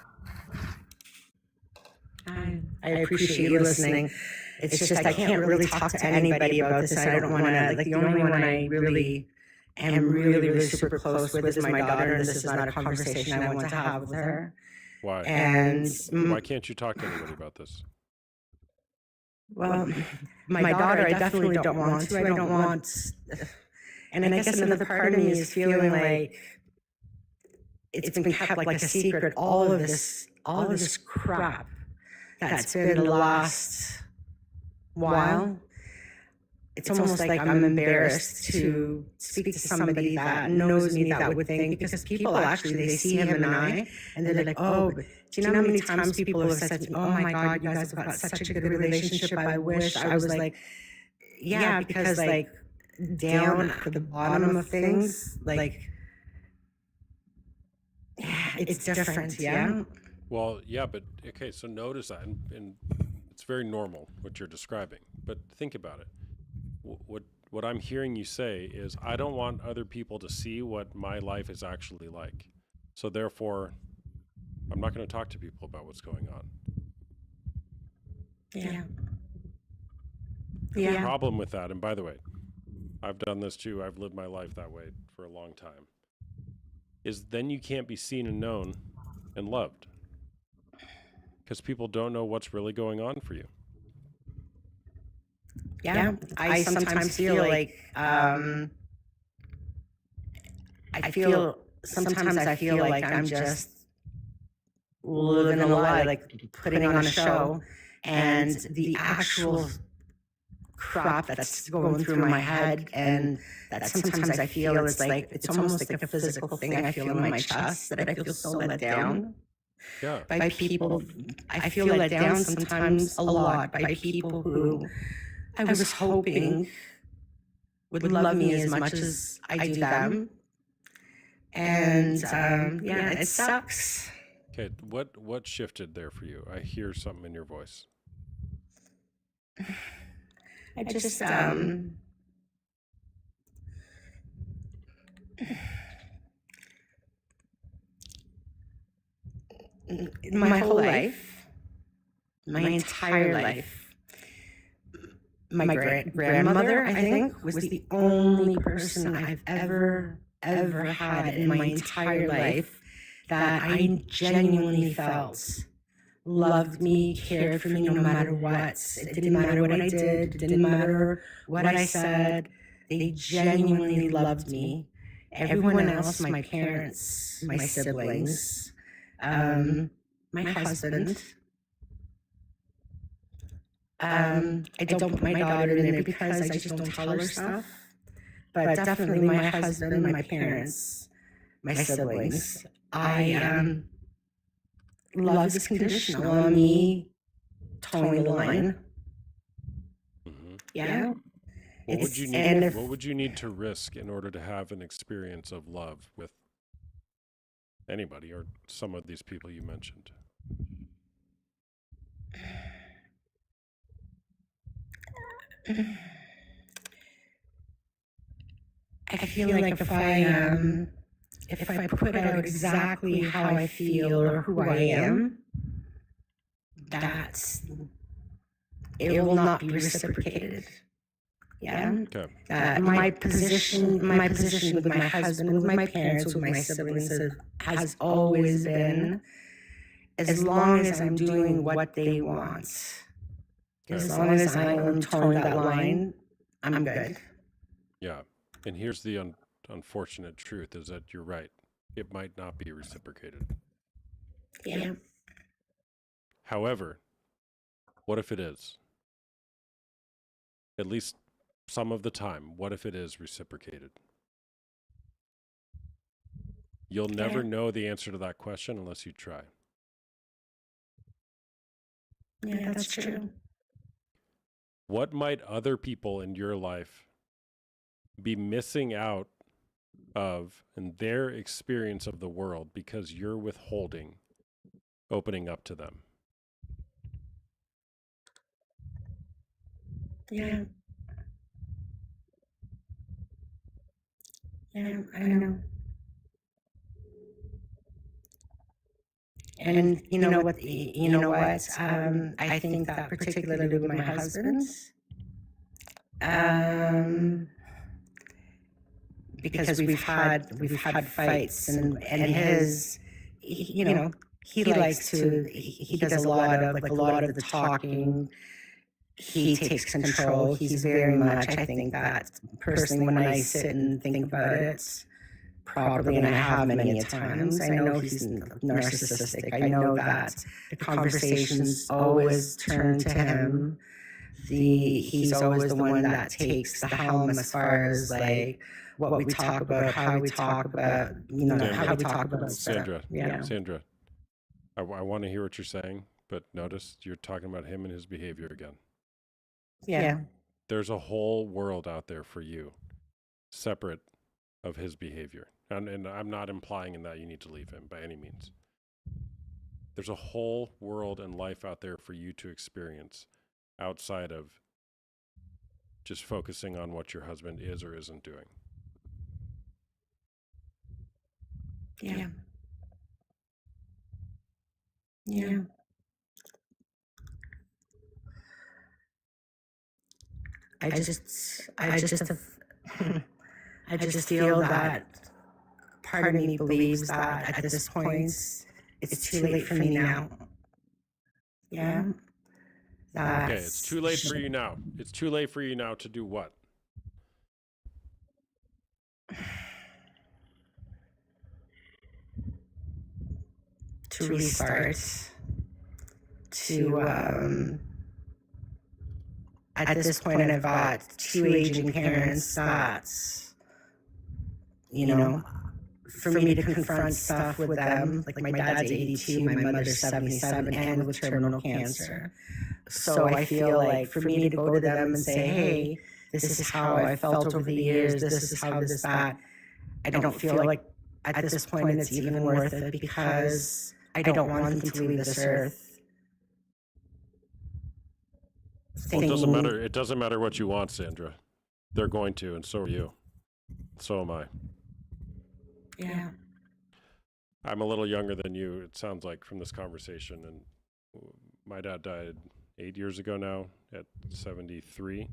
I appreciate you listening. It's just I can't really talk to anybody about this. I don't want to, the only one I really am really super close with is my daughter, and this is not a conversation I want to have with her. Why? And why can't you talk to anybody about this? Well, my daughter, I definitely don't want to. I don't want, and I guess another part of me is feeling like it's been kept like a secret, all of this crap that's been the last while. It's almost like I'm embarrassed to speak to somebody that knows me that would think, because people actually, they see him and I, and they're like, oh, but do you know how many times people have said to me, oh my God, you guys have got such a good relationship. I wish. I was like, yeah, because like down at the bottom of things, like, yeah, it's different. Yeah. Well, yeah, but okay, so notice that, and it's very normal what you're describing, but think about it. What I'm hearing you say is, I don't want other people to see what my life is actually like. So therefore, I'm not going to talk to people about what's going on. Yeah. The Yeah. problem with that, and by the way, I've done this too, I've lived my life that way for a long time, is then you can't be seen and known and loved. Because people don't know what's really going on for you. Yeah, I sometimes feel like sometimes I feel like I'm just living a lie, like putting on a show, and the actual crap that's going through my head, and that sometimes I feel it's almost like a physical thing I feel in my chest, that I feel so let down. Yeah. By people. I feel let down sometimes a lot by people who I was hoping would love me as much as I do them. And yeah, it sucks. Okay, what shifted there for you? I hear something in your voice. I just my whole life, my entire life, my grandmother, I think, was the only person I've ever had in my entire life that I genuinely felt loved me, cared for me no matter what. It didn't matter what I did, it didn't matter what I said. They genuinely loved me. Everyone else, my parents, my siblings, my husband. I don't put my daughter in there because I just don't tell her stuff. But definitely my husband, my parents, my siblings. I love this conditional on me towing the line. Mm-hmm. Yeah. What would you need to risk in order to have an experience of love with anybody or some of these people you mentioned? I feel like if I put out exactly how I feel or who I am, it will not be reciprocated. Yeah. Okay. My position with my husband, with my parents, with my siblings has always been, as long as I'm doing what they want, as long as I am towing that line, I'm good. Yeah. And here's the unfortunate truth is that you're right. It might not be reciprocated. Yeah. However, what if it is? At least some of the time, what if it is reciprocated? You'll never know the answer to that question unless you try. Yeah, that's true. What might other people in your life be missing out of in their experience of the world because you're withholding opening up to them? Yeah. Yeah, I know. And you know what? I think that particularly with my husband, because we've had fights, and his, he likes to, he does a lot of the talking. He takes control. He's very much, I think that personally, when I sit and think about it, properly, and I have many a times. I know he's narcissistic. I know that the conversations always turn to him. He's always the one that takes the helm as far as like what we talk about, how we talk about, how we talk about stuff. Sandra, Yeah. Sandra, I want to hear what you're saying, but notice you're talking about him and his behavior again. Yeah. There's a whole world out there for you, separate of his behavior. And I'm not implying in that you need to leave him by any means. There's a whole world and life out there for you to experience outside of just focusing on what your husband is or isn't doing. Yeah. Yeah. I just feel that part of me believes that at this point it's too late for me now. Yeah. Okay, it's too late for you now. It's too late for you now to do what? To restart. At this point, I've got two aging parents that, for me to confront stuff with them, like my dad's 82, my mother's 77, and with terminal cancer. So I feel like for me to go to them and say, hey, this is how I felt over the years, this is how this, that, I don't feel like at this point it's even worth it because I don't want them to leave this earth. Well, it doesn't matter. It doesn't matter what you want, Sandra. They're going to, and so are you. So am I. Yeah. I'm a little younger than you, it sounds like, from this conversation. And my dad died 8 years ago now at 73,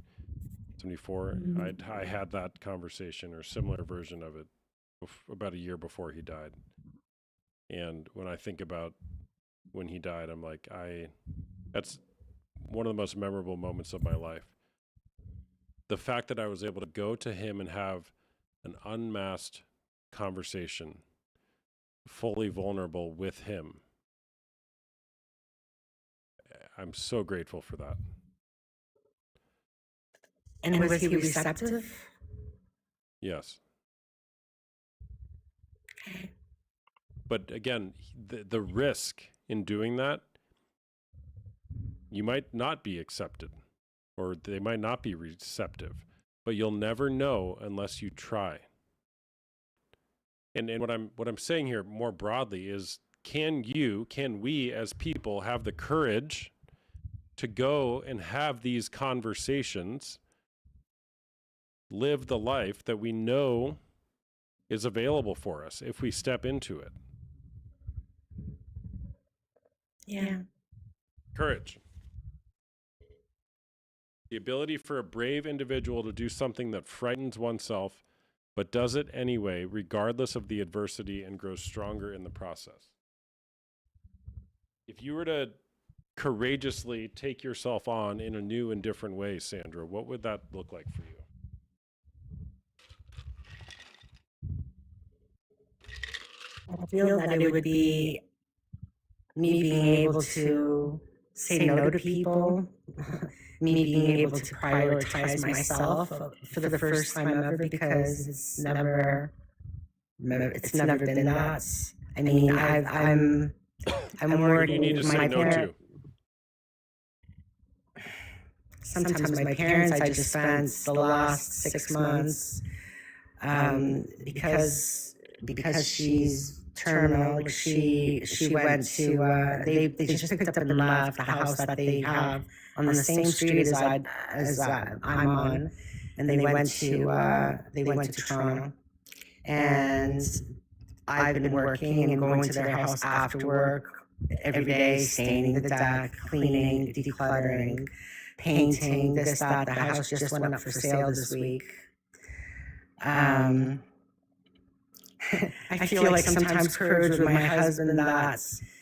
74. Mm-hmm. I had that conversation or similar version of it about a year before he died. And when I think about when he died, I'm like, that's one of the most memorable moments of my life. The fact that I was able to go to him and have an unmasked conversation, fully vulnerable with him. I'm so grateful for that. And was he receptive? Yes. Okay. But again, the risk in doing that, you might not be accepted or they might not be receptive, but you'll never know unless you try. And what I'm saying here more broadly is, can we as people have the courage to go and have these conversations, live the life that we know is available for us if we step into it? Yeah. Courage. The ability for a brave individual to do something that frightens oneself, but does it anyway, regardless of the adversity, and grows stronger in the process. If you were to courageously take yourself on in a new and different way, Sandra, what would that look like for you? I feel that it would be me being able to say no to people, me being able to prioritize myself for the first time ever, because it's never been that. I mean, I'm working with my parents. Sometimes my parents, I just spent the last 6 months, because she's terminal. Like she went to they just picked up and left the house that they have on the same street as I'm on, and they went to Toronto. And I've been working and going to their house after work every day, staining the deck, cleaning, decluttering, painting, this, that. The house just went up for sale this week. I feel like sometimes courage with my husband, that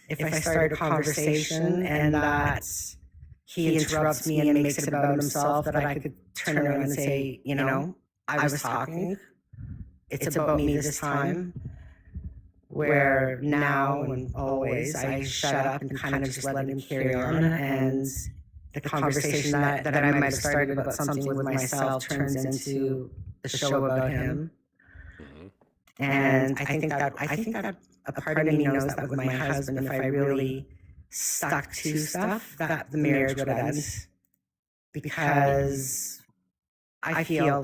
if I start a conversation and that he interrupts me and makes it about himself, that I could turn around and say, I was talking. it's about me this time, where now and always I shut up and kind of just let him carry on, and the conversation that I might have started about something with myself turns into the show about him. And I think that a part of me knows that with my husband, if I really stuck to stuff, that the marriage would end, because I feel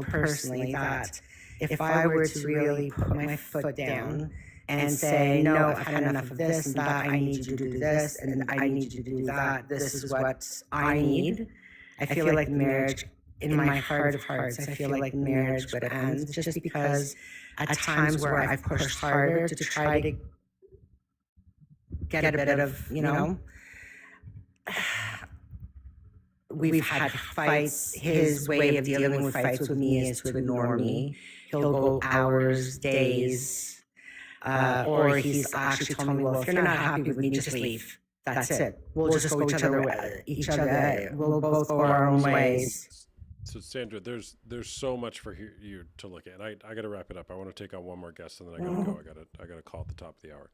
personally that if I were to really put my foot down and say, no, I've had enough of this and that, I need you to do this and I need you to do that, this is what I need, I feel like marriage, in my heart of hearts, I feel like marriage would end, just because at times where I've pushed harder to try to get a bit of, we've had fights. His way of dealing with fights with me is to ignore me. He'll go hours, days, or he's actually told me, well, if you're not happy with me, just leave. That's it. We'll just go each other. We'll both go our own ways. So Sandra, there's so much for you to look at. I got to wrap it up. I want to take on one more guest and then I got to go. I got to call at the top of the hour.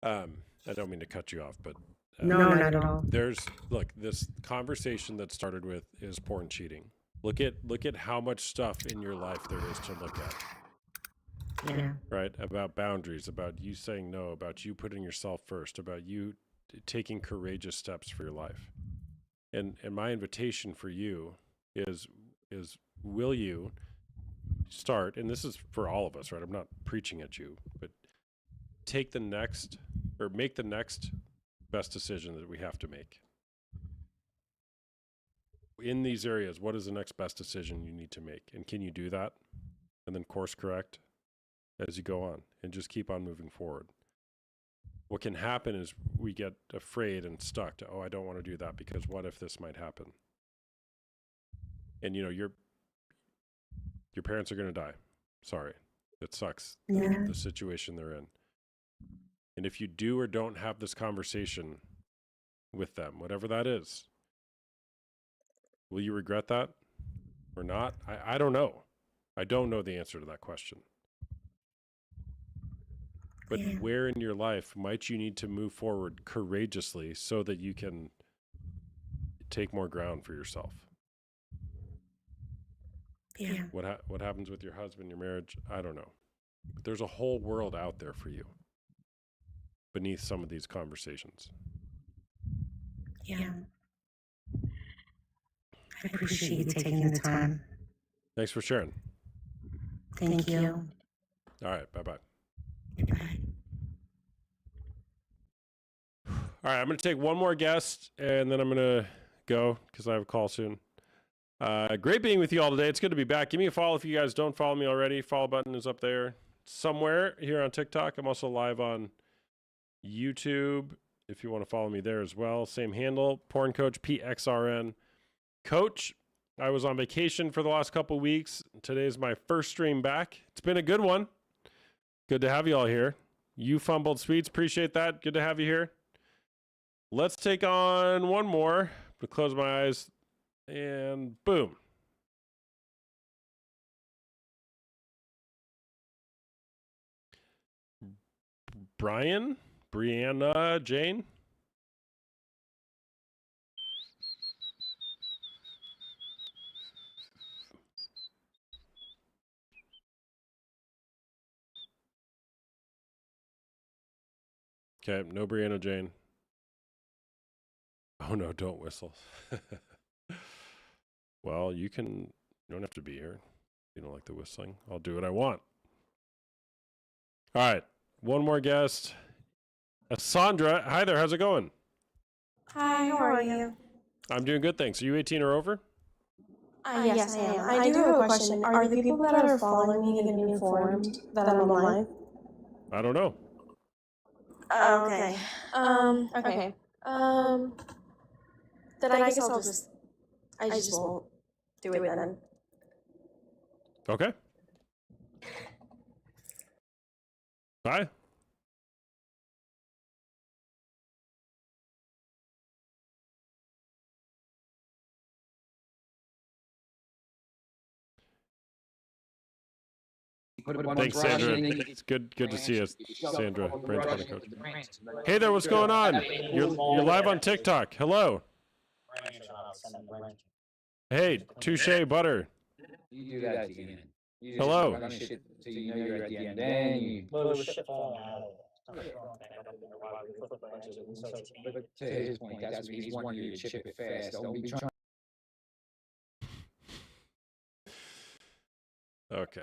I don't mean to cut you off, but No, not at all. This conversation that started with is porn cheating. Look at how much stuff in your life there is to look at. Yeah. Right? About boundaries, about you saying no, about you putting yourself first, about you taking courageous steps for your life. And my invitation for you is will you start, and this is for all of us, right? I'm not preaching at you, but make the next best decision that we have to make. In these areas, what is the next best decision you need to make? And can you do that? And then course correct as you go on and just keep on moving forward. What can happen is we get afraid and stuck to, I don't want to do that because what if this might happen? And your parents are going to die. Sorry. It sucks. Yeah. The situation they're in. And if you do or don't have this conversation with them, whatever that is, will you regret that or not? I don't know. I don't know the answer to that question. But where in your life might you need to move forward courageously so that you can take more ground for yourself? Yeah. What happens with your husband, your marriage? I don't know. But there's a whole world out there for you beneath some of these conversations. Yeah. I appreciate you taking the time. Thanks for sharing. Thank you. All right. Bye-bye. Bye. All right. I'm going to take one more guest and then I'm going to go because I have a call soon. Great being with you all today. It's good to be back. Give me a follow if you guys don't follow me already. Follow button is up there somewhere here on TikTok. I'm also live on YouTube if you want to follow me there as well. Same handle, Pxrn Coach, Pxrn Coach. I was on vacation for the last couple of weeks. Today's my first stream back. It's been a good one. Good to have you all here. You fumbled sweets. Appreciate that. Good to have you here. Let's take on one more. To close my eyes and boom. Brianna, Jane. Okay, no Brianna, Jane. Oh no, don't whistle. Well, you don't have to be here. You don't like the whistling. I'll do what I want. All right, one more guest. Sandra, hi there. How's it going? Hi, how are you? I'm doing good, thanks. Are you 18 or over? Yes, I am. I do have a question. Are the people that are following me going to be informed that I'm live? I don't know. Okay. Okay. Then I guess I just won't do it then. Okay. Bye. Thanks, Sandra. It's good to see you, Sandra, Pxrn Coach. Hey there, what's going on? You're live on TikTok. Hello. Hey, Touche Butter. You do that at the end. Hello. So you know you're at the end. Then you. But shit falling out of But to his point, that's what he's wanting you to chip it fast. Don't be trying. Okay.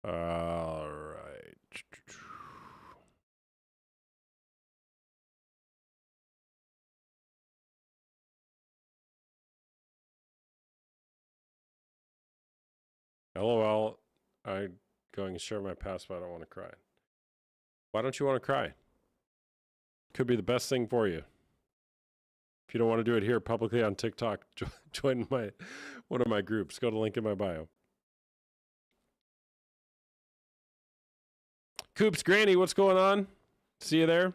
All right. LOL. I'm going to share my password. I don't want to cry. Why don't you want to cry? Could be the best thing for you. If you don't want to do it here publicly on TikTok, join one of my groups. Go to the link in my bio. Coops Granny, what's going on? See you there.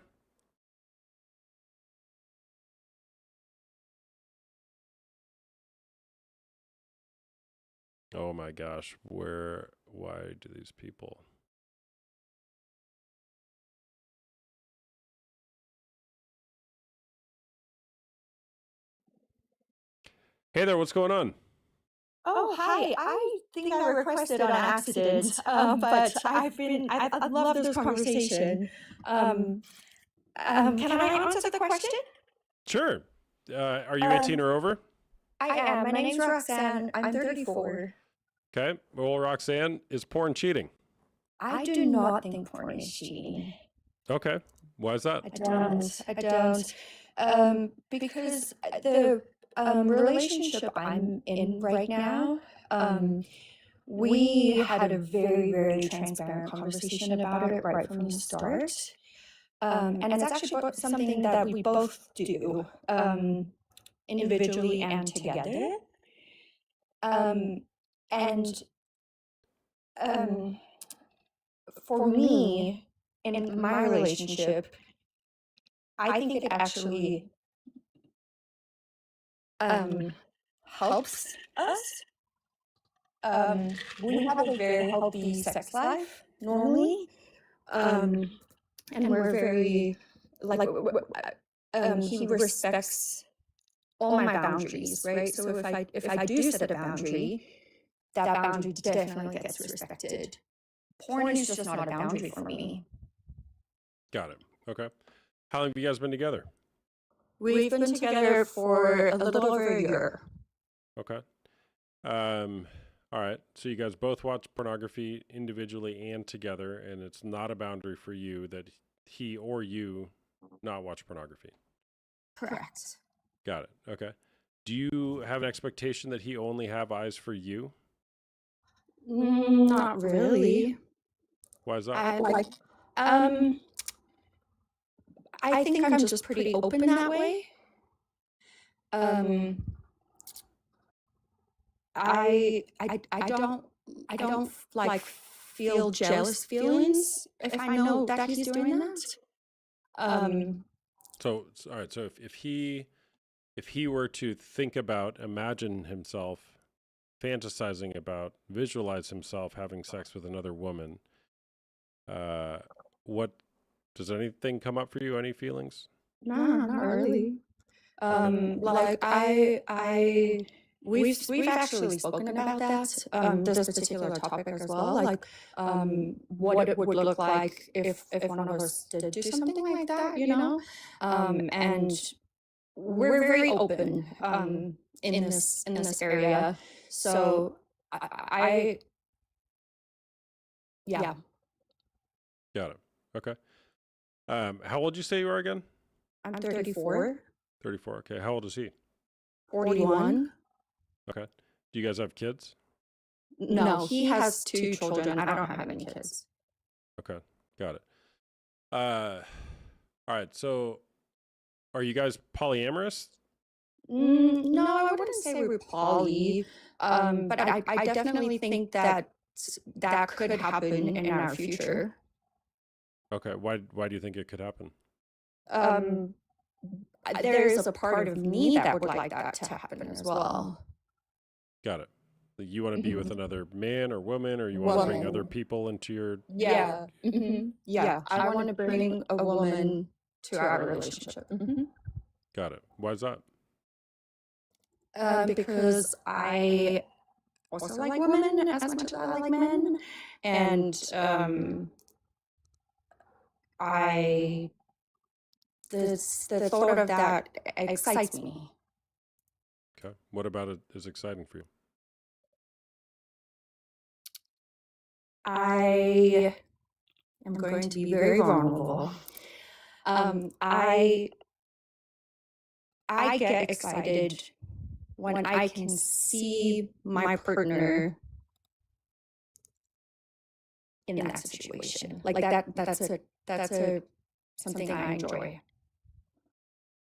Oh my gosh, why do these people? Hey there, what's going on? Oh, hi. I think I requested on accident, but I love this conversation. Can I answer the question? Sure. Are you 18 or over? I am. My name's Roxanne. I'm 34. Okay. Well, Roxanne, is porn cheating? I do not think porn is cheating. Okay. Why is that? I don't. Because the relationship I'm in right now, we had a very, very transparent conversation about it right from the start. And it's actually something that we both do, individually and together. For me, in my relationship, I think it actually helps us. We have a very healthy sex life normally, and we're very he respects all my boundaries, right? So if I do set a boundary, that boundary definitely gets respected. Porn is just not a boundary for me. Got it. Okay. How long have you guys been together? We've been together for a little over a year. Okay. All right. So you guys both watch pornography individually and together, and it's not a boundary for you that he or you not watch pornography. Correct. Got it. Okay. Do you have an expectation that he only have eyes for you? Not really. Why is that? I think I'm just pretty open that way. I don't like feel jealous feelings if I know that he's doing that. So all right. So if he were to imagine himself fantasizing about, visualize himself having sex with another woman, what does anything come up for you? Any feelings? No, not really. We've actually spoken about that, this particular topic as well, what it would look like if one of us did do something like that, you know? And we're very open in this area. So yeah. Got it. Okay. How old did you say you are again? I'm 34. 34. Okay. How old is he? 41. Okay. Do you guys have kids? No, he has 2 children. I don't have any kids. Okay. Got it. All right. So are you guys polyamorous? No, I wouldn't say we're poly. But I definitely think that could happen in our future. Okay. Why do you think it could happen? there is a part of me that would like that to happen as well. Got it. You want to be with another man or woman, or you want to bring other people into your... Yeah. Yeah. I want to bring a woman to our relationship. Got it. Why is that? Because I also like women as much as I like men. And the thought of that excites me. Okay. What about it is exciting for you? I am going to be very vulnerable. I get excited when I can see my partner in that situation. Like that's something I enjoy.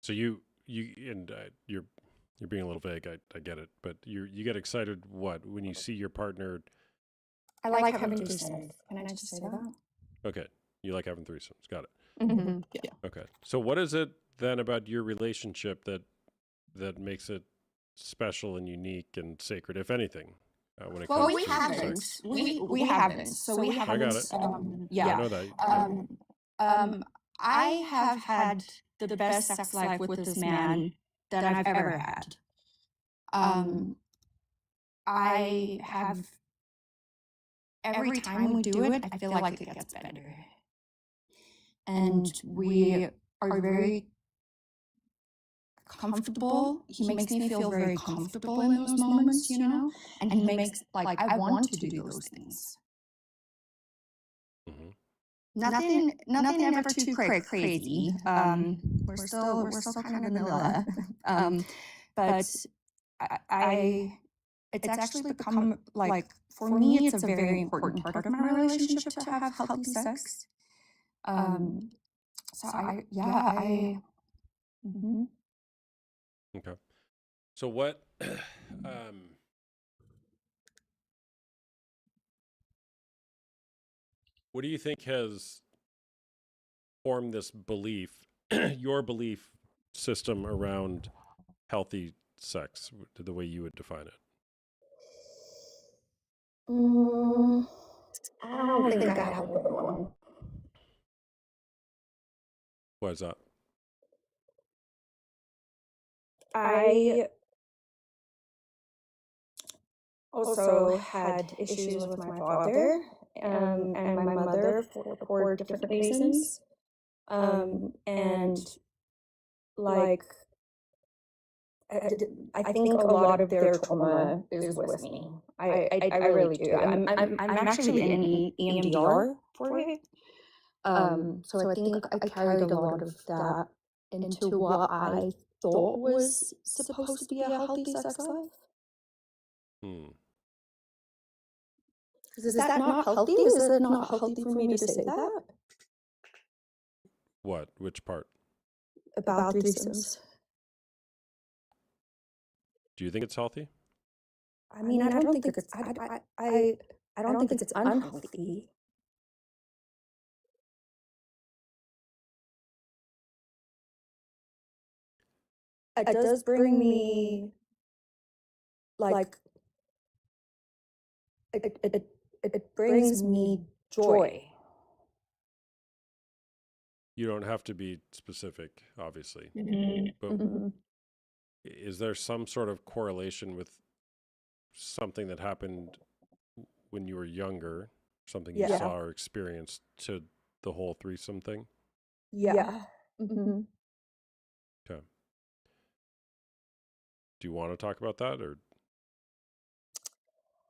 So you're being a little vague. I get it, but you get excited when you see your partner. I like having threesomes. Can I just say that? Okay, you like having threesomes. Got it. Yeah. Okay. So what is it then about your relationship that makes it special and unique and sacred, if anything? When it comes we to haven't. sex? We haven't. So we haven't. I got it. Yeah. I know that. I have had the best sex life with this man that I've ever had. I have, every time we do it, I feel like it gets better. And we are very comfortable. He makes me feel very comfortable in those moments, you know? And he makes, like, I want to do those things. Nothing ever too crazy. We're still kind of vanilla. But it's actually become, like, for me, it's a very important part of my relationship to have healthy sex. Okay. So what? What do you think has formed this belief, your belief system around healthy sex, the way you would define it? I don't think I have one. Why is that? I also had issues with my father and my mother for different reasons. And like, I think a lot of their trauma is with me. I really do. I'm actually in EMDR for it. So I think I carried a lot of that into what I thought was supposed to be a healthy sex life. Is that not healthy? Is it not healthy for me to say that? What? Which part? About threesomes. Do you think it's healthy? I mean, I don't think it's I don't think it's unhealthy. It does bring me, like, it brings me joy. You don't have to be specific, obviously. But is there some sort of correlation with something that happened when you were younger, something you saw or experienced, to the whole threesome thing? Yeah. Okay. Do you want to talk about that, or?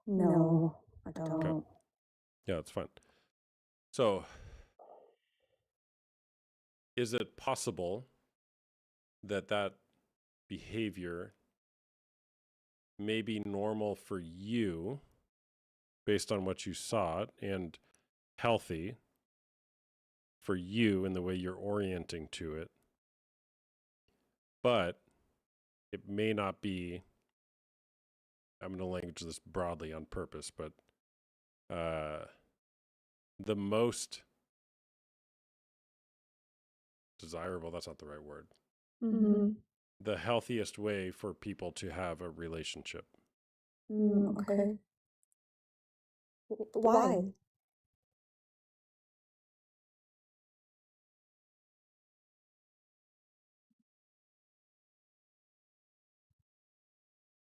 No, I don't. Okay. Yeah, that's fine. So, is it possible that behavior may be normal for you based on what you saw and healthy for you in the way you're orienting to it, but it may not be, I'm going to language this broadly on purpose, but the most desirable, that's not the right word. Mm-hmm. the healthiest way for people to have a relationship? Okay. Why?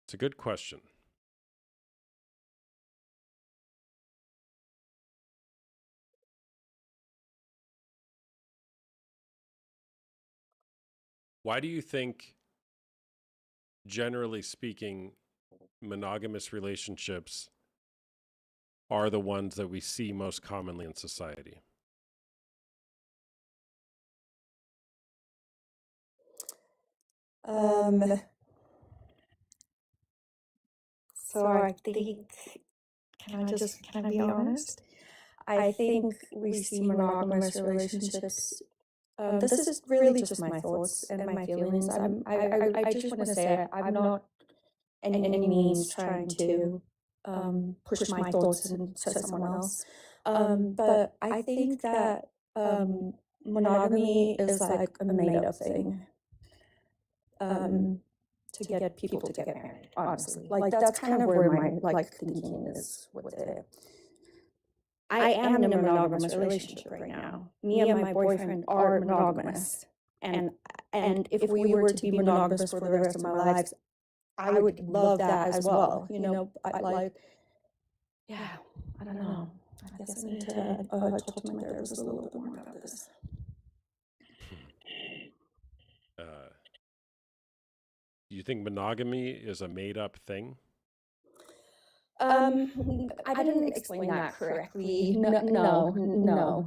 It's a good question. Why do you think, generally speaking, monogamous relationships are the ones that we see most commonly in society? So I think, can I be honest? I think we see monogamous relationships. This is really just my thoughts and my feelings. I just want to say I'm not in any means trying to push my thoughts into someone else. But I think that monogamy is like a made-up thing to get people to get married, honestly. Like that's kind of where my thinking is with it. I am in a monogamous relationship right now. Me and my boyfriend are monogamous. And if we were to be monogamous for the rest of my lives, I would love that as well. You know, I don't know. I guess I need to talk to my therapist a little bit more about this. Do you think monogamy is a made-up thing? I didn't explain that correctly. No.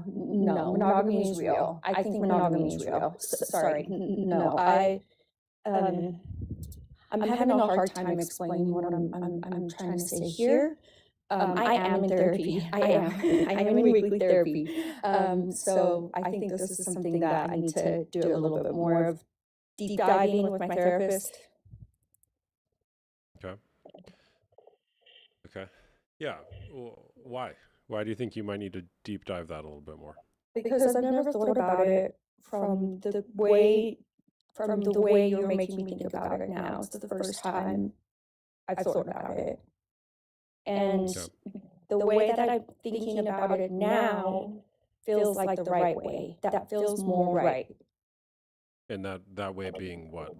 Monogamy is real. I think monogamy is real. Sorry. No, I'm having a hard time explaining what I'm trying to say here. I am in therapy. I am in weekly therapy. So I think this is something that I need to do a little bit more of deep diving with my therapist. Okay. Yeah. Well, why? Why do you think you might need to deep dive that a little bit more? Because I've never thought about it from the way you're making me think about it now. It's the first time I've thought about it. And the way that I'm thinking about it now feels like the right way. That feels more right. And that way being what?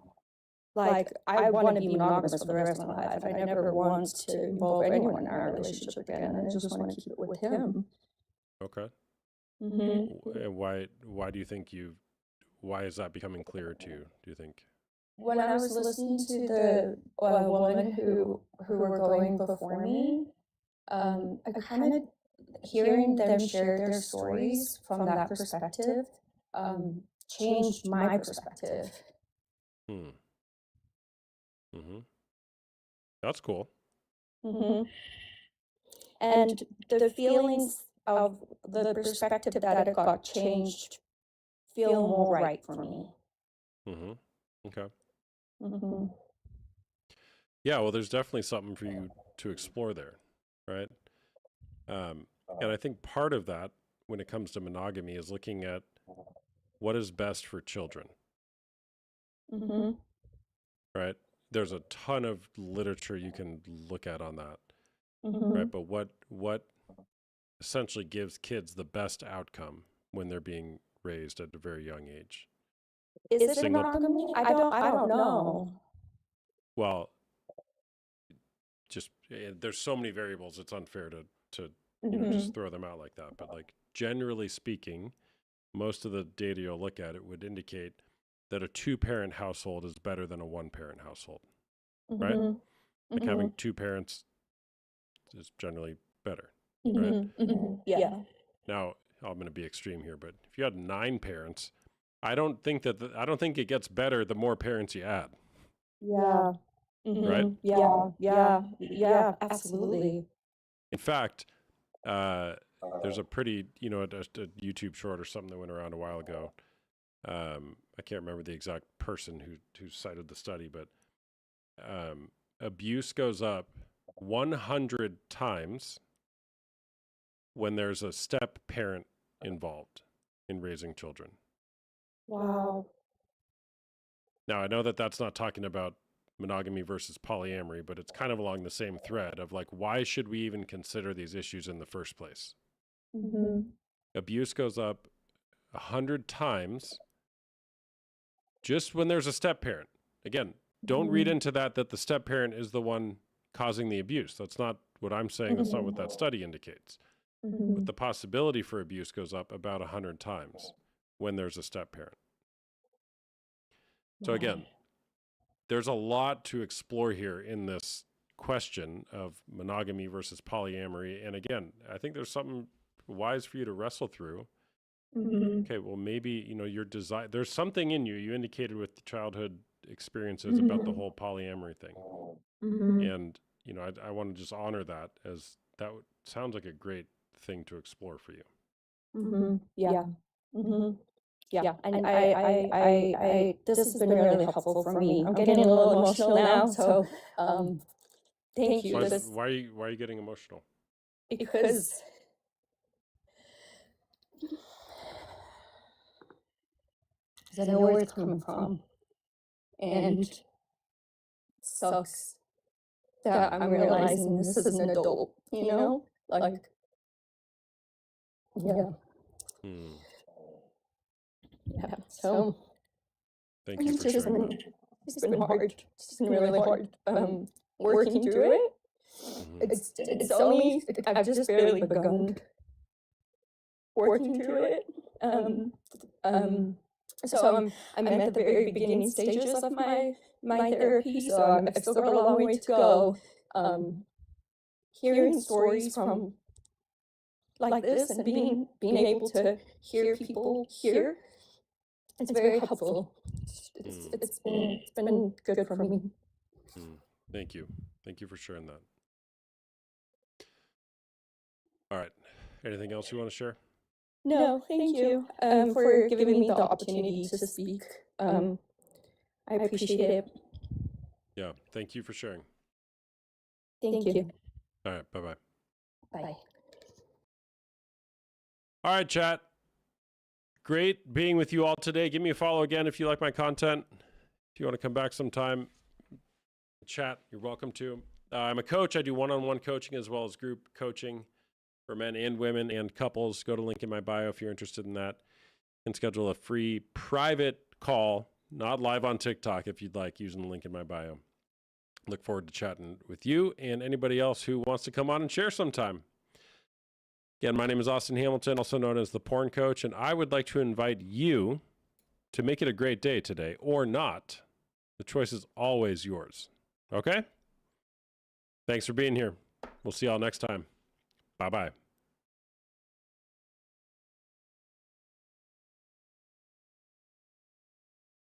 Like, I want to be monogamous for the rest of my life. I never want to involve anyone in our relationship again. I just want to keep it with him. Okay. Mm-hmm. And why do you think why is that becoming clearer to you, do you think? When I was listening to the woman who were going before me, I kind of hearing them share their stories from that perspective changed my perspective. That's cool. And the feelings of the perspective that it got changed feel more right for me. Okay. Yeah, well, there's definitely something for you to explore there, right? And I think part of that, when it comes to monogamy, is looking at what is best for children. Right? There's a ton of literature you can look at on that, right? But what essentially gives kids the best outcome when they're being raised at a very young age? Is it monogamy? I don't know. Well, just there's so many variables. It's unfair to just throw them out like that. But like generally speaking, most of the data you'll look at, it would indicate that a 2-parent household is better than a 1-parent household, right? Like having 2 parents is generally better, right? Yeah. Now, I'm going to be extreme here, but if you had 9 parents, I don't think it gets better the more parents you add. Yeah. Right? Yeah, absolutely. In fact, there's a pretty, a YouTube short or something that went around a while ago. I can't remember the exact person who cited the study, but abuse goes up 100 times when there's a step parent involved in raising children. Wow. Now, I know that that's not talking about monogamy versus polyamory, but it's kind of along the same thread of like, why should we even consider these issues in the first place? Abuse goes up 100 times just when there's a step parent. Again, don't read into that the step parent is the one causing the abuse. That's not what I'm saying. That's not what that study indicates. But the possibility for abuse goes up about 100 times when there's a step parent. So again, there's a lot to explore here in this question of monogamy versus polyamory. And again, I think there's something wise for you to wrestle through. Okay, well, maybe, your desire, there's something in you. You indicated with the childhood experiences about the whole polyamory thing. And, I want to just honor that, as that sounds like a great thing to explore for you. Yeah. Yeah, and I this has been really helpful for me. I'm getting a little emotional now, so thank you. Why are you getting emotional? Because I know where it's coming from, and it sucks that I'm realizing this is an adult, like, yeah. Yeah, so thank you for sharing that. It's been hard. It's been really hard. Working through it. It's only, I've just barely begun working through it. So I'm at the very beginning stages of my therapy, so I've still got a long way to go. Hearing stories from like this and being able to hear people here, it's very helpful. It's been good for me. Thank you. Thank you for sharing that. All right. Anything else you want to share? No, thank you for giving me the opportunity to speak. I appreciate it. Yeah. Thank you for sharing. Thank you. All right. Bye-bye. Bye. All right, chat. Great being with you all today. Give me a follow again if you like my content. If you want to come back sometime, chat, you're welcome to. I'm a coach. I do one-on-one coaching as well as group coaching for men and women and couples. Go to link in my bio if you're interested in that. You can schedule a free private call, not live on TikTok if you'd like, using the link in my bio. Look forward to chatting with you and anybody else who wants to come on and share sometime. Again, my name is Austin Hamilton, also known as the Pxrn Coach, and I would like to invite you to make it a great day today, or not. The choice is always yours. Okay? Thanks for being here. We'll see y'all next time. Bye-bye.